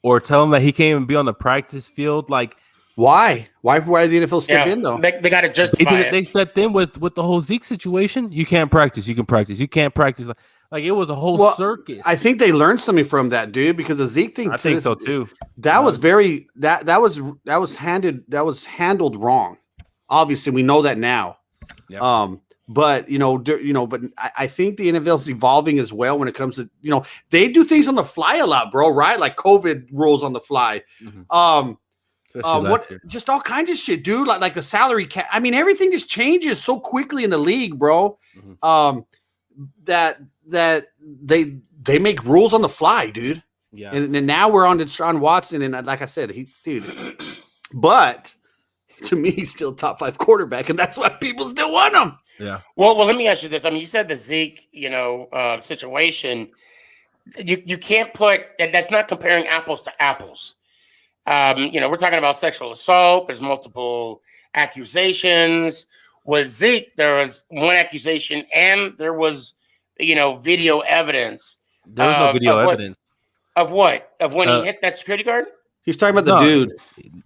Or tell him that he can't even be on the practice field. Like, why? Why did the NFL step in though? They got to justify it. They stepped in with the whole Zeke situation. You can't practice. You can practice. You can't practice. Like it was a whole circus. I think they learned something from that, dude. Because the Zeke thing, I think so too. That was very that was handled wrong. Obviously, we know that now. Yeah. But but I think the NFL is evolving as well when it comes to they do things on the fly a lot, bro. Right, like COVID rules on the fly. Mm-hmm. Just all kinds of shit, dude. Like the salary cap. I mean, everything just changes so quickly in the league, bro. Mm-hmm. That they make rules on the fly, dude. Yeah. And now we're on to Deshaun Watson, and like I said, but. To me, he's still top 5 quarterback, and that's why people still want him. Yeah. Well, let me ask you this. I mean, you said the Zeke, situation. You can't put that's not comparing apples to apples. We're talking about sexual assault. There's multiple accusations. With Zeke, there was one accusation, and there was, video evidence. There was no video evidence. Of what? Of when he hit that security guard? He's talking about the dude.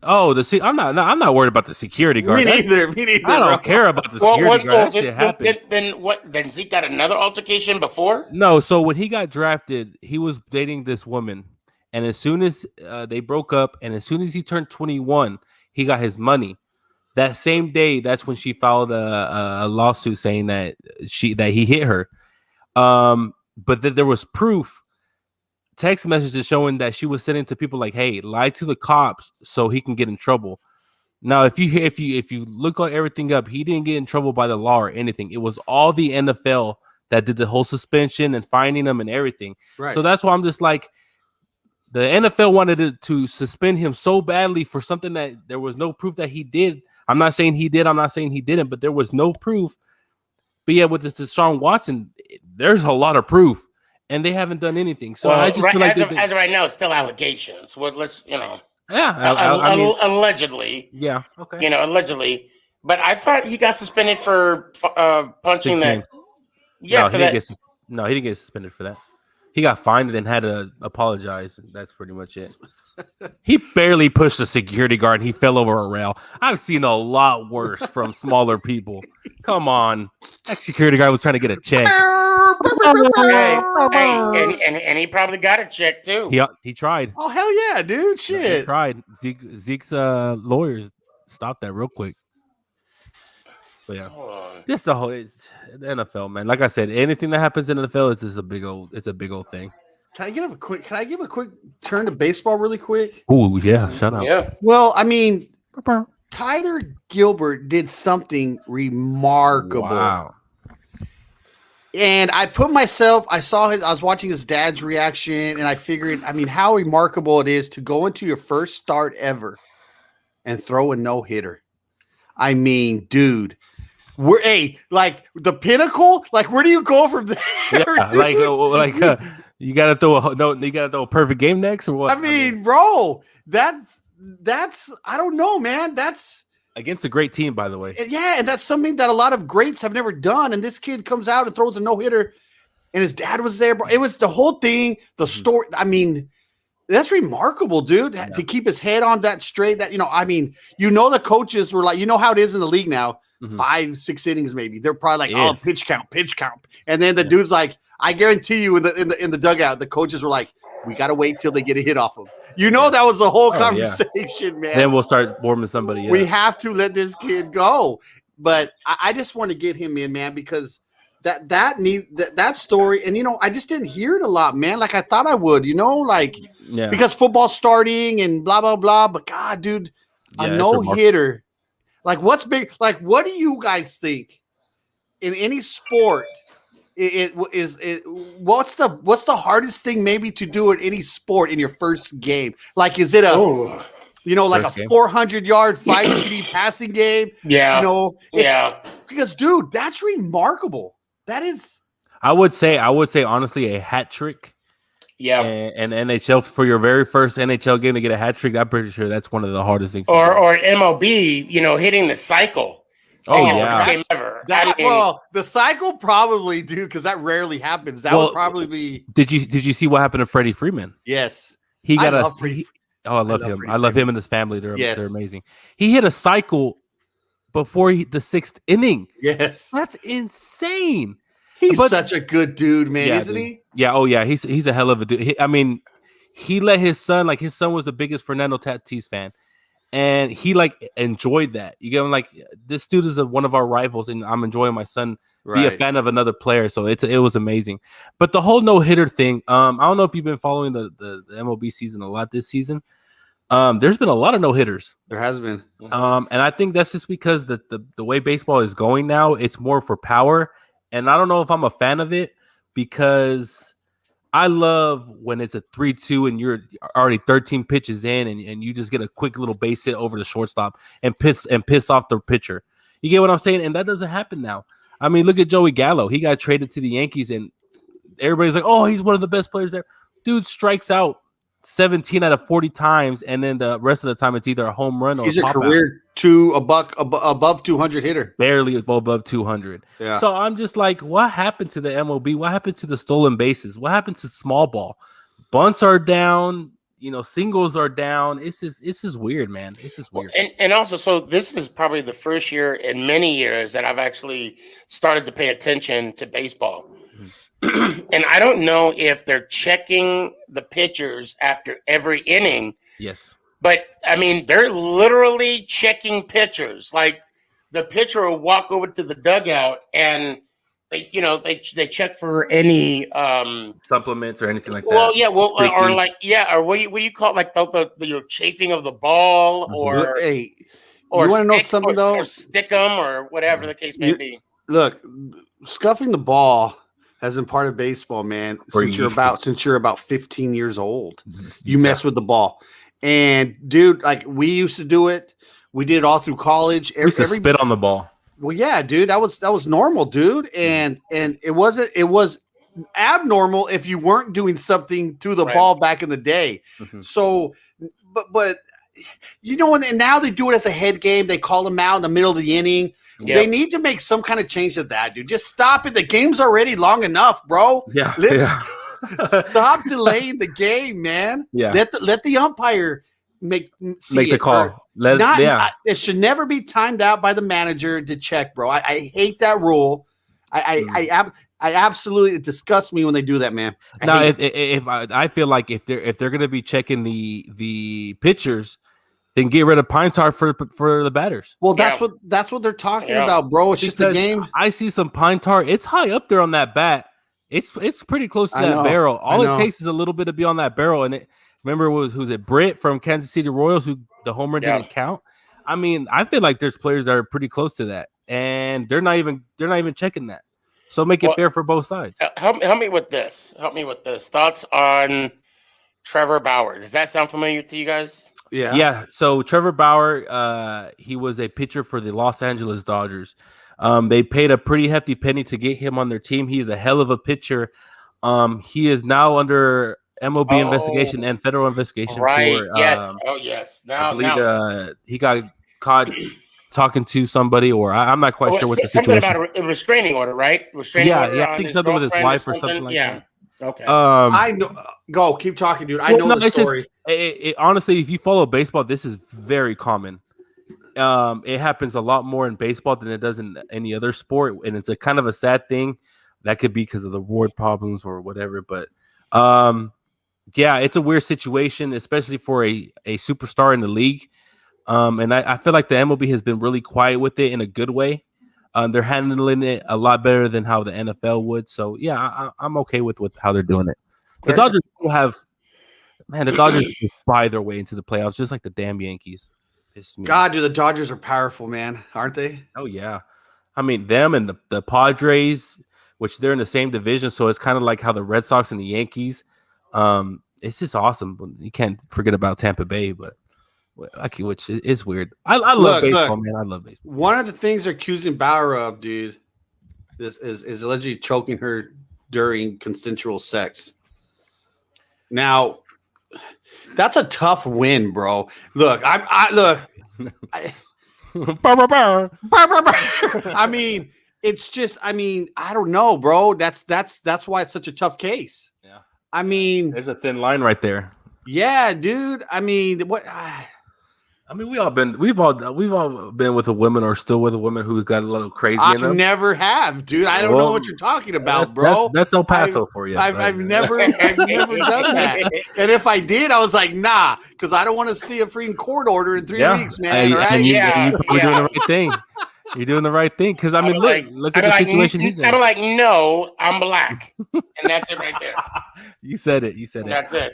Oh, I'm not worried about the security guard. Me neither. I don't care about the security guard. That shit happened. Then what? Then Zeke got another altercation before? No. So when he got drafted, he was dating this woman, and as soon as they broke up, and as soon as he turned 21, he got his money. That same day, that's when she filed a lawsuit saying that he hit her. But that there was proof. Text messages showing that she was sending to people like, "Hey, lie to the cops so he can get in trouble." Now, if you look at everything up, he didn't get in trouble by the law or anything. It was all the NFL that did the whole suspension and finding him and everything. Right. So that's why I'm just like, the NFL wanted to suspend him so badly for something that there was no proof that he did. I'm not saying he did. I'm not saying he didn't, but there was no proof. But yeah, with this Deshaun Watson, there's a lot of proof. And they haven't done anything. So I just feel like as of right now, it's still allegations. Well, let's Yeah. Allegedly. Yeah. Okay. Allegedly. But I thought he got suspended for punching that. Yeah. No, he didn't get suspended for that. He got fined and then had to apologize. That's pretty much it. He barely pushed a security guard and he fell over a rail. I've seen a lot worse from smaller people. Come on. That security guard was trying to get a check. And he probably got a check too. He tried. Oh, hell yeah, dude. He Shit. tried. Zeke's lawyers stopped that real quick. But yeah. Just the whole the NFL, man. Like I said, anything that happens in the NFL is just a big old thing. Can I give a quick turn to baseball really quick? Oh, yeah. Shut up. Yeah. Well, I mean, Tyler Gilbert did something remarkable. Wow. And I was watching his dad's reaction, and I figured, I mean, how remarkable it is to go into your first start ever and throw a no-hitter. I mean, dude, like the pinnacle, like where do you go from there? Yeah, you gotta throw a perfect game next or what? I mean, bro, that's I don't know, man. That's against a great team, by the way. Yeah, and that's something that a lot of greats have never done. And this kid comes out and throws a no-hitter, and his dad was there, bro. It was the whole thing, the story. I mean, that's remarkable, dude, to keep his head on that straight. That, I mean, the coaches were like, how it is in the league now, 5-6 innings maybe. They're probably like, oh, pitch count, and then the dude's like, I guarantee you, in the dugout, the coaches were like, we got to wait till they get a hit off him. That was the whole conversation, man. Then we'll start warming somebody up. We have to let this kid go. But I just want to get him in, man, because that story, and I just didn't hear it a lot, man. Like I thought I would, because football's starting and blah blah blah. But God, dude, a no-hitter. Like what's big? Like what do you guys think in any sport? What's the hardest thing maybe to do in any sport in your first game? Like, is it a 400-yard 5 TD passing game? Yeah. Because dude, that's remarkable. That is. I would say honestly a hat trick. Yeah. And NHL for your very first NHL game to get a hat trick, I'm pretty sure that's one of the hardest things. Or an MLB, hitting the cycle. Oh, yeah. Game ever. The cycle probably, dude, because that rarely happens. That would probably be. Did you see what happened to Freddie Freeman? Yes. He got I love him. I love him and his family. They're amazing. He hit a cycle before the 6th inning. Yes. That's insane. He's such a good dude, man, isn't he? Yeah. Oh, yeah. He's a hell of a dude. He let his son was the biggest Fernando Tatis fan. And he enjoyed that. You get him, this dude is one of our rivals, and I'm enjoying my son be a fan of another player. So it was amazing. But the whole no-hitter thing, I don't know if you've been following the MLB season a lot this season. There's been a lot of no-hitters. There has been. And I think that's just because the way baseball is going now, it's more for power. And I don't know if I'm a fan of it because I love when it's a 3-2 and you're already 13 pitches in and you just get a quick little base hit over the shortstop and piss off the pitcher. You get what I'm saying? And that doesn't happen now. I mean, look at Joey Gallo. He got traded to the Yankees and everybody's like, oh, he's one of the best players there. Dude strikes out 17 out of 40 times, and then the rest of the time it's either a home run or he's a career above 200 hitter, barely above 200. Yeah. So I'm just like, what happened to the MLB? What happened to the stolen bases? What happened to small ball? Bunts are down. Singles are down. It's just weird, man. It's just weird. And also, so this is probably the first year in many years that I've actually started to pay attention to baseball. And I don't know if they're checking the pitchers after every inning. Yes. But, I mean, they're literally checking pitchers. Like, the pitcher will walk over to the dugout and they check for any supplements or anything like that. Well, yeah, or what do you call it? Like the chafing of the ball or you want to know something though? Or stick 'em or whatever the case may be. Look, scuffing the ball has been part of baseball, man, since you're about 15 years old. You mess with the ball. And dude, we used to do it. We did it all through college. We used to spit on the ball. Well, yeah, dude, that was normal, dude. And it was abnormal if you weren't doing something to the ball back in the day. Mm-hmm. So, but and now they do it as a head game. They call them out in the middle of the inning. Yep. They need to make some kind of change to that, dude. Just stop it. The game's already long enough, bro. Yeah. Stop delaying the game, man. Yeah. Let the umpire make the call. It should never be timed out by the manager to check, bro. I hate that rule. I absolutely, it disgusts me when they do that, man. I feel like if they're gonna be checking the pitchers, then get rid of pine tar for the batters. Well, that's what they're talking about, bro. It's just a game. I see some pine tar. It's high up there on that bat. It's pretty close to that barrel. All it takes is a little bit to be on that barrel. And remember, who's it? Britt from Kansas City Royals, who the homer didn't count. I mean, I feel like there's players that are pretty close to that, and they're not even checking that. So make it fair for both sides. Help me with this. Thoughts on Trevor Bauer? Does that sound familiar to you guys? Yeah. So Trevor Bauer, he was a pitcher for the Los Angeles Dodgers. They paid a pretty hefty penny to get him on their team. He is a hell of a pitcher. He is now under MLB investigation and federal investigation. Right. For, yes. Yes. Now, he got caught talking to somebody, or I'm not quite sure what the situation. Something about a restraining order, right? Restraining order. Yeah. I think something with his wife or something like that. Okay. I know. Go. Keep talking, dude. I know the story. Honestly, if you follow baseball, this is very common. It happens a lot more in baseball than it does in any other sport, and it's a kind of a sad thing. That could be because of the ward problems or whatever. But it's a weird situation, especially for a superstar in the league. And I feel like the MLB has been really quiet with it in a good way. They're handling it a lot better than how the NFL would. So I'm okay with how they're doing it. The Dodgers just buy their way into the playoffs, just like the damn Yankees. God, dude, the Dodgers are powerful, man, aren't they? Oh yeah, I mean them and the Padres, which they're in the same division, so it's kind of like how the Red Sox and the Yankees. It's just awesome. You can't forget about Tampa Bay, which is weird. I love baseball, man. I love baseball. One of the things they're accusing Bauer of, dude, is allegedly choking her during consensual sex. Now, that's a tough win, bro. Look, I mean, it's just, I don't know, bro. That's why it's such a tough case. Yeah. I mean, there's a thin line right there. Yeah, dude. I mean, what? we've all been with a woman or still with a woman who's got a little crazy. I never have, dude. I don't know what you're talking about, bro. That's El Paso for you. I've never done that. And if I did, I was like, nah, because I don't want to see a freaking court order in 3 weeks, man. Right? You're doing the right thing. You're doing the right thing because look at the situation he's in. I'm like, no, I'm black, and that's it right there. You said it. That's it.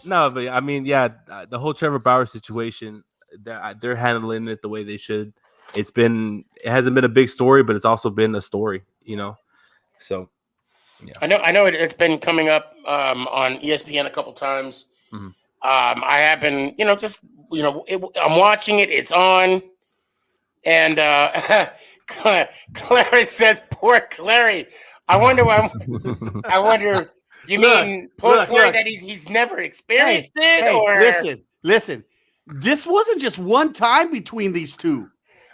No, but I mean, the whole Trevor Bauer situation, they're handling it the way they should. It hasn't been a big story, but it's also been a story, So, yeah. I know it's been coming up on ESPN a couple times. Mm-hmm. I have been, I'm watching it. It's on, and Clary says, "Poor Clary." I wonder. You mean poor Clary that he's never experienced it? Or listen. This wasn't just one time between these two.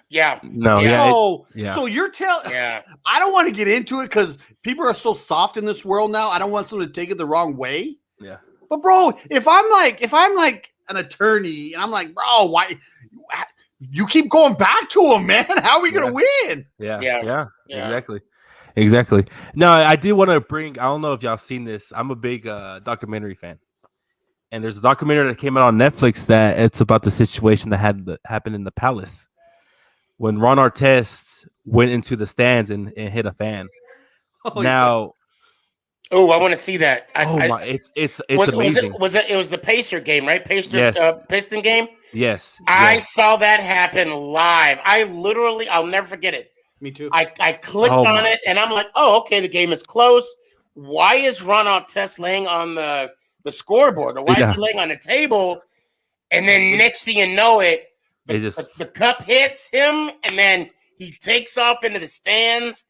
Yeah. No. So you're telling? Yeah. I don't want to get into it because people are so soft in this world now. I don't want someone to take it the wrong way. Yeah. But bro, if I'm like an attorney and I'm like, bro, why you keep going back to him, man? How are we gonna win? Yeah. Exactly. No, I do want to bring. I don't know if y'all seen this. I'm a big documentary fan, and there's a documentary that came out on Netflix that it's about the situation that happened in the Palace when Ron Artest went into the stands and hit a fan. I want to see that. It's amazing. It was the Pacer game, right? Piston game. Yes. I saw that happen live. I'll never forget it. Me too. I clicked on it and I'm like, oh, okay, the game is close. Why is Ron Artest laying on the scoreboard? Or why is he laying on the table? And then next thing you know the cup hits him and then he takes off into the stands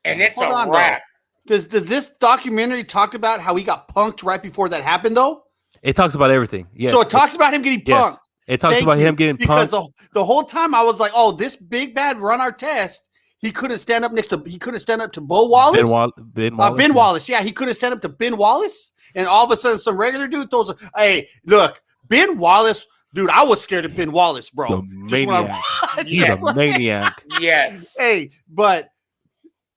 and it's a wrap. Does this documentary talk about how he got punked right before that happened though? It talks about everything. Yes. So it talks about him getting punked. Yes. It talks about him getting punked. Because the whole time I was like, oh, this big bad Ron Artest, he couldn't stand up to Bo Wallace. Ben Wallace. Ben Wallace. Yeah, he couldn't stand up to Ben Wallace. And all of a sudden, some regular dude throws hey, look, Ben Wallace, dude, I was scared of Ben Wallace, bro. The maniac. Yes. Hey, but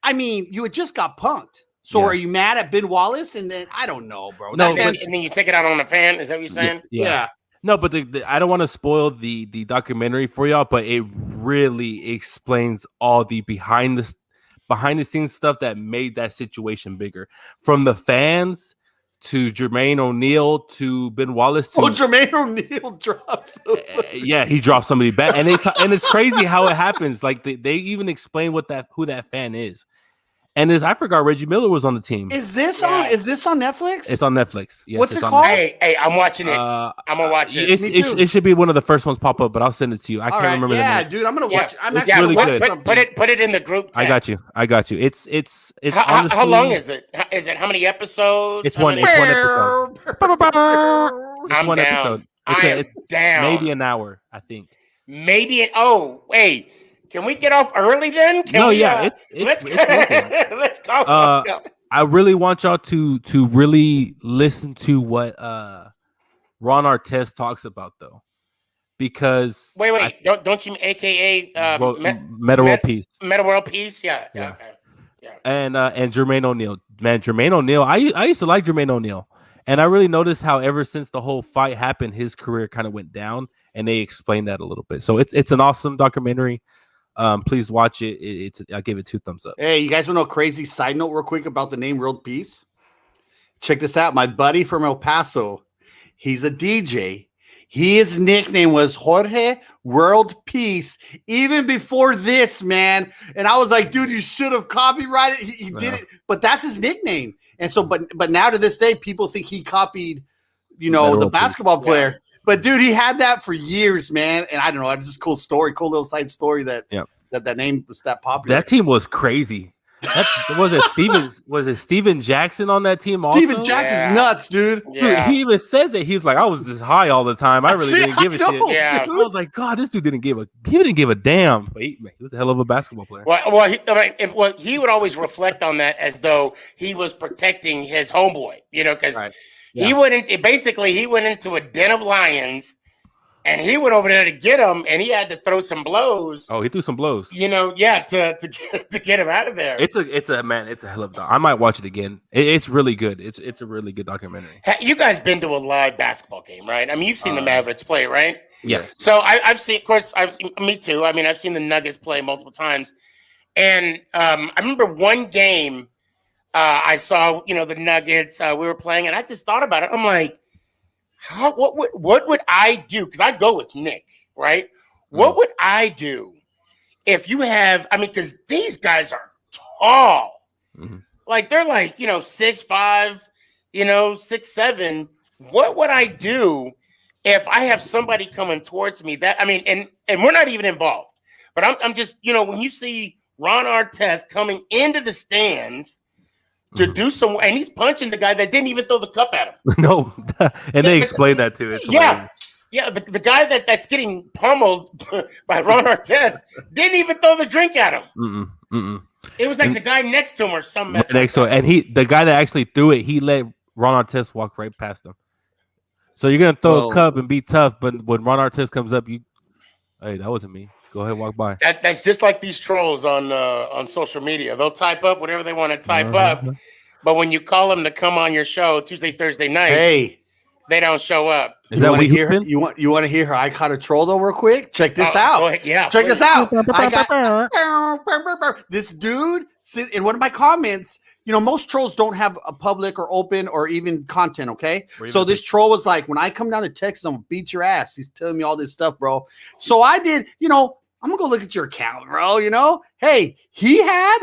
I mean, you had just got punked. So are you mad at Ben Wallace? And then I don't know, bro. No, and then you take it out on the fan. Is that what you're saying? Yeah. No, but I don't want to spoil the documentary for y'all, but it really explains all the behind the scenes stuff that made that situation bigger. From the fans to Jermaine O'Neal to Ben Wallace. Jermaine O'Neal drops. Yeah, he dropped somebody back, and it's crazy how it happens. Like they even explain who that fan is. And I forgot Reggie Miller was on the team. Is this on Netflix? It's on Netflix. Yes, what's it called? Hey, I'm watching it. I'm gonna watch it. It should be one of the first ones pop up, but I'll send it to you. I can't remember the name. Yeah, dude, I'm gonna watch it. I'm It's actually really good. Put it in the group text. I got you. It's how long is it? Is it how many episodes? It's one episode. I'm one down. episode. I'm down. Maybe an hour, I think. Wait. Can we get off early then? Let's go. Let's go. I really want y'all to really listen to what Ron Artest talks about, though, because wait, don't you AKA Meta World Peace? Meta World Peace, yeah. Okay, yeah. And Jermaine O'Neal, man, Jermaine O'Neal. I used to like Jermaine O'Neal, and I really noticed how ever since the whole fight happened, his career kind of went down, and they explained that a little bit. So it's an awesome documentary. Please watch it. I give it 2 thumbs up. Hey, you guys want to know a crazy side note real quick about the name World Peace? Check this out. My buddy from El Paso, he's a DJ. His nickname was Jorge World Peace even before this, man. And I was like, dude, you should have copyrighted. He did it, but that's his nickname. And so, but now to this day, people think he copied, the basketball player. Yeah. But dude, he had that for years, man. And I don't know, it's just a cool little side story that name was that popular. That team was crazy. Was it Steven Jackson on that team also? Steven Jackson's nuts, dude. Yeah. Dude. He even says it. He's like, I was just high all the time. I really didn't give a shit. Yeah. I was like, God, this dude didn't give a damn. But he was a hell of a basketball player. Well, he would always reflect on that as though he was protecting his homeboy, because he went into a den of lions. And he went over there to get him, and he had to throw some blows. Oh, he threw some blows. To get him out of there. It's a hell of a. I might watch it again. It's really good. It's a really good documentary. You guys been to a live basketball game, right? I mean, you've seen the Mavericks play, right? Yes. So I've seen, of course, me too. I mean, I've seen the Nuggets play multiple times, and I remember one game I saw. The Nuggets. We were playing, and I just thought about it. I'm like, what would I do? Because I go with Nick, right? What would I do if you have? I mean, because these guys are tall, like they're like 6'5", 6'7". What would I do if I have somebody coming towards me? That and we're not even involved, but I'm just when you see Ron Artest coming into the stands to do some, and he's punching the guy that didn't even throw the cup at him. No, and they explained that too. The guy that's getting pummeled by Ron Artest didn't even throw the drink at him. It was like the guy next to him or some mess. And the guy that actually threw it, he let Ron Artest walk right past him. So you're gonna throw a cup and be tough, but when Ron Artest comes up, hey, that wasn't me. Go ahead, walk by. That's just like these trolls on social media. They'll type up whatever they want to type up, but when you call them to come on your show Tuesday, Thursday night, they don't show up. Is that what you hear? You want to hear how I caught a troll though, real quick? Check this out. Go ahead. Yeah, check this out. I got this dude in one of my comments. Most trolls don't have a public or open or even content, okay? So this troll was like, when I come down to Texas, I'm going to beat your ass. He's telling me all this stuff, bro. So I did, I'm going to go look at your account, bro, Hey, he had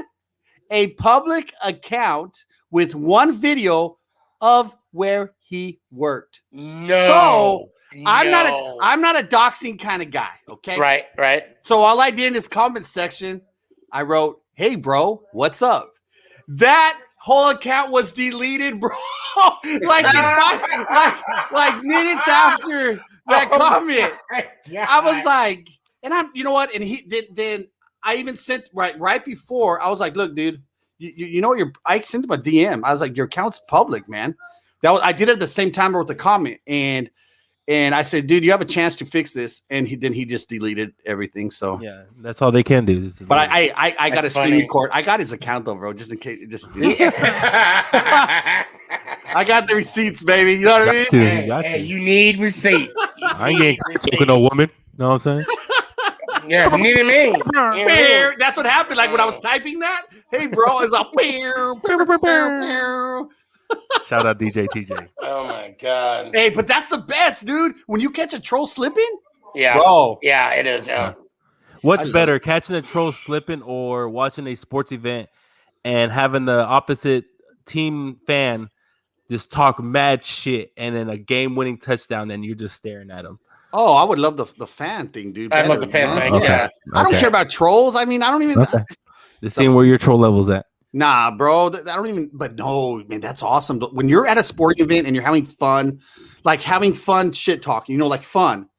a public account with one video of where he worked. No. So I'm not a doxing kind of guy, okay? Right. So all I did in his comment section, I wrote, hey, bro, what's up? That whole account was deleted, bro. like minutes after that comment. I was like, and I'm, you know what? And he then I even sent right before. I was like, look, dude, you know I sent him a DM. I was like, your account's public, man. I did it at the same time I wrote the comment, and I said, dude, you have a chance to fix this, and he just deleted everything. So Yeah, that's all they can do. but I got a screen funny. record. I got his account though, bro, just in case. I got the receipts, baby. You know what I mean? Dude, Hey, you need receipts. I ain't getting cooked with no woman. Know what I'm saying? Yeah, neither me. Bear. That's what happened. Like when I was typing that. Hey, bro, it's a bear. Shout out DJ TJ. Oh my god. Hey, but that's the best, dude. When you catch a troll slipping, Yeah, bro. Yeah, it is. Yeah. What's better, catching a troll slipping or watching a sports event and having the opposite team fan just talk mad shit and then a game-winning touchdown and you're just staring at them? Oh, I would love the fan thing, dude. I love the fan thing. Okay. Yeah. I don't care about trolls. I mean, I don't even. Okay. Just seeing where your troll level's at. Nah, bro. I don't even. But no, man, that's awesome. When you're at a sporting event and you're having fun, like having fun shit talking, like fun,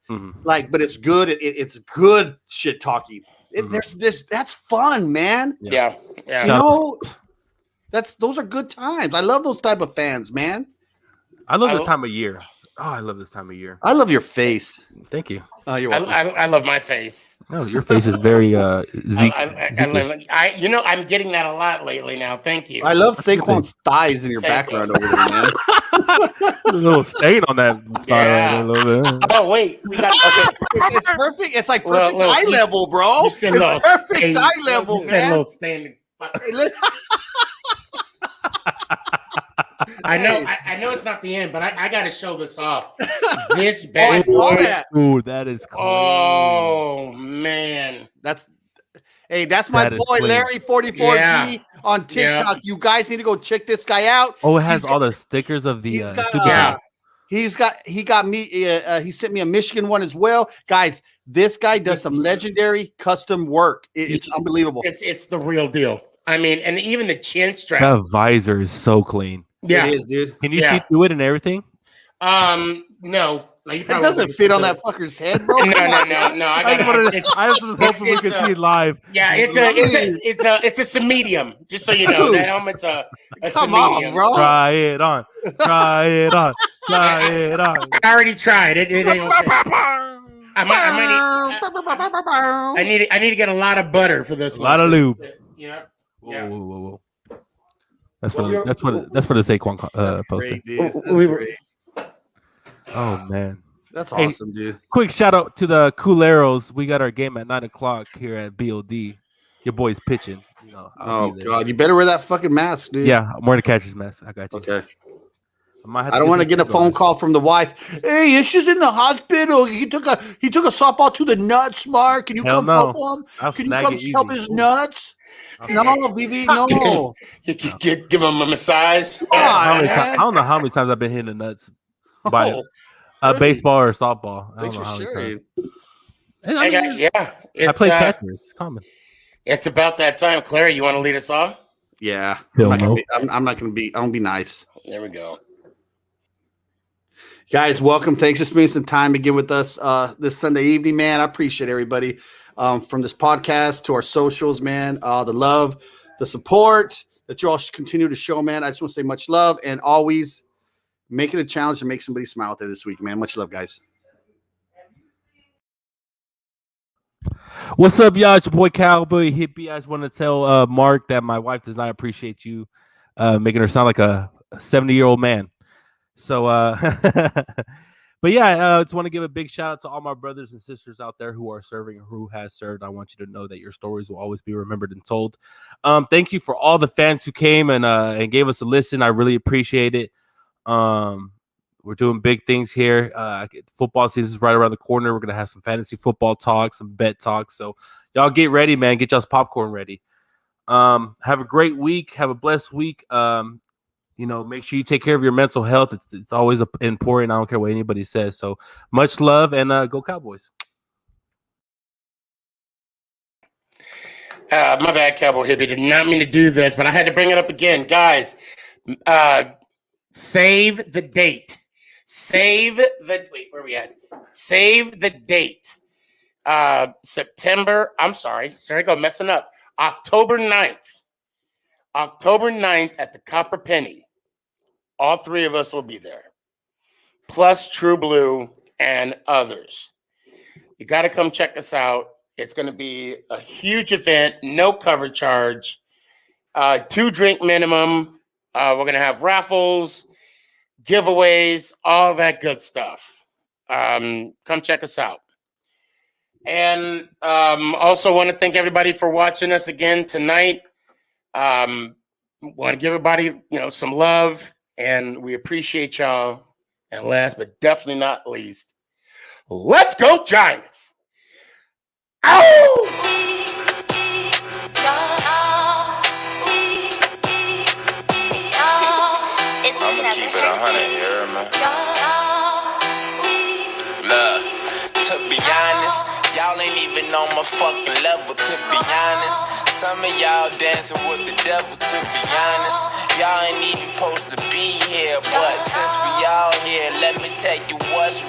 like, but it's good. It's good shit talking. That's fun, man. Yeah. Those are good times. I love those type of fans, man. I love this time of year. Oh, I love this time of year. I love your face. Thank you. You're welcome. I love my face. No, your face is very Zeke. I'm getting that a lot lately now. Thank you. I love Saquon's thighs in your background over there, man. A little stain on that thigh Yeah. a little bit. Oh wait, we got okay. It's perfect. It's like perfect Little- eye level, bro. You It's said little perfect stain. eye level, You said man. little stain. Hey, look- I know it's not the end, but I got to show this off. This Oh, I bad saw boy. that. Ooh, that is clean. Oh man. That's my That is boy clean. Larry 44B Yeah. on TikTok. You guys need to go check this guy out. Oh, it has He's all the stickers of the He's got, Super Bowl. he got me. He sent me a Michigan one as well, guys. This guy does some legendary custom work. It's unbelievable. It's the real deal. I mean, and even the chin strap. That visor is so clean. Yeah. It is, dude. Can you see through it and everything? No. It doesn't fit on that fucker's head, bro. No. I was just hoping we could see it live. Yeah, it's a medium. Just so you know, that helmet's a Come medium. on, bro. Try it on. Try it on. Try it on. I already tried it. It ain't okay. I need to get a lot of butter for this A one. lot of lube. Yeah. Whoa. That's for the Saquon That's poster. great, dude. That's We were- great. Oh man. That's Hey, awesome, dude. Quick shout out to the Cooleros. We got our game at 9:00 here at BOD. Your boy's pitching. I'll Oh be there. god, you better wear that fucking mask, dude. Yeah, I'm wearing a catcher's mask. I got you. Okay. I I don't want to get a phone call from the wife. Hey, she's in the hospital. He took a softball to the nuts, Mark. Can you Hell come no. help him? I'll Can you snag come it help easy. his nuts? No, Vivi, no. Give him a massage. I don't know how many times I've been hitting the nuts by Oh, a baseball or a softball. I don't thanks know for how many sharing. times. I It's, play catcher. It's common. It's about that time. Claire, you want to lead us off? Yeah, Hell I'm no. not gonna be. I'm gonna be nice, There we go. guys. Welcome. Thanks for spending some time again with us this Sunday evening, man. I appreciate everybody from this podcast to our socials, man. The love, the support that you all should continue to show, man. I just want to say much love and always make it a challenge to make somebody smile out there this week, man. Much love, guys. What's up, y'all? It's your boy Cowboy Hippie. I just want to tell Mark that my wife does not appreciate you making her sound like a 70-year-old man. So, but yeah, I just want to give a big shout out to all my brothers and sisters out there who are serving or who has served. I want you to know that your stories will always be remembered and told. Thank you for all the fans who came and gave us a listen. I really appreciate it. We're doing big things here. Football season is right around the corner. We're going to have some fantasy football talk, some bet talk. So y'all get ready, man. Get y'all's popcorn ready. Have a great week. Have a blessed week. Make sure you take care of your mental health. It's always important. I don't care what anybody says. So much love and go Cowboys. My bad, Cowboy Hippie. Did not mean to do this, but I had to bring it up again. Guys, save the date. Where are we at? Save the date. September. I'm sorry. There I go, messing up. October 9th. October 9th at the Copper Penny. All three of us will be there. Plus True Blue and others. You got to come check us out. It's going to be a huge event, no cover charge, 2 drink minimum. We're going to have raffles, giveaways, all that good stuff. Come check us out. And also want to thank everybody for watching us again tonight. Want to give everybody, some love, and we appreciate y'all. And last but definitely not least, let's go Giants! Ow! I'ma keep it 100, you heard me? Look, to be honest, y'all ain't even on my fucking level, to be honest. Some of y'all dancing with the devil, to be honest. Y'all ain't even supposed to be here, but since we all here, let me tell you what's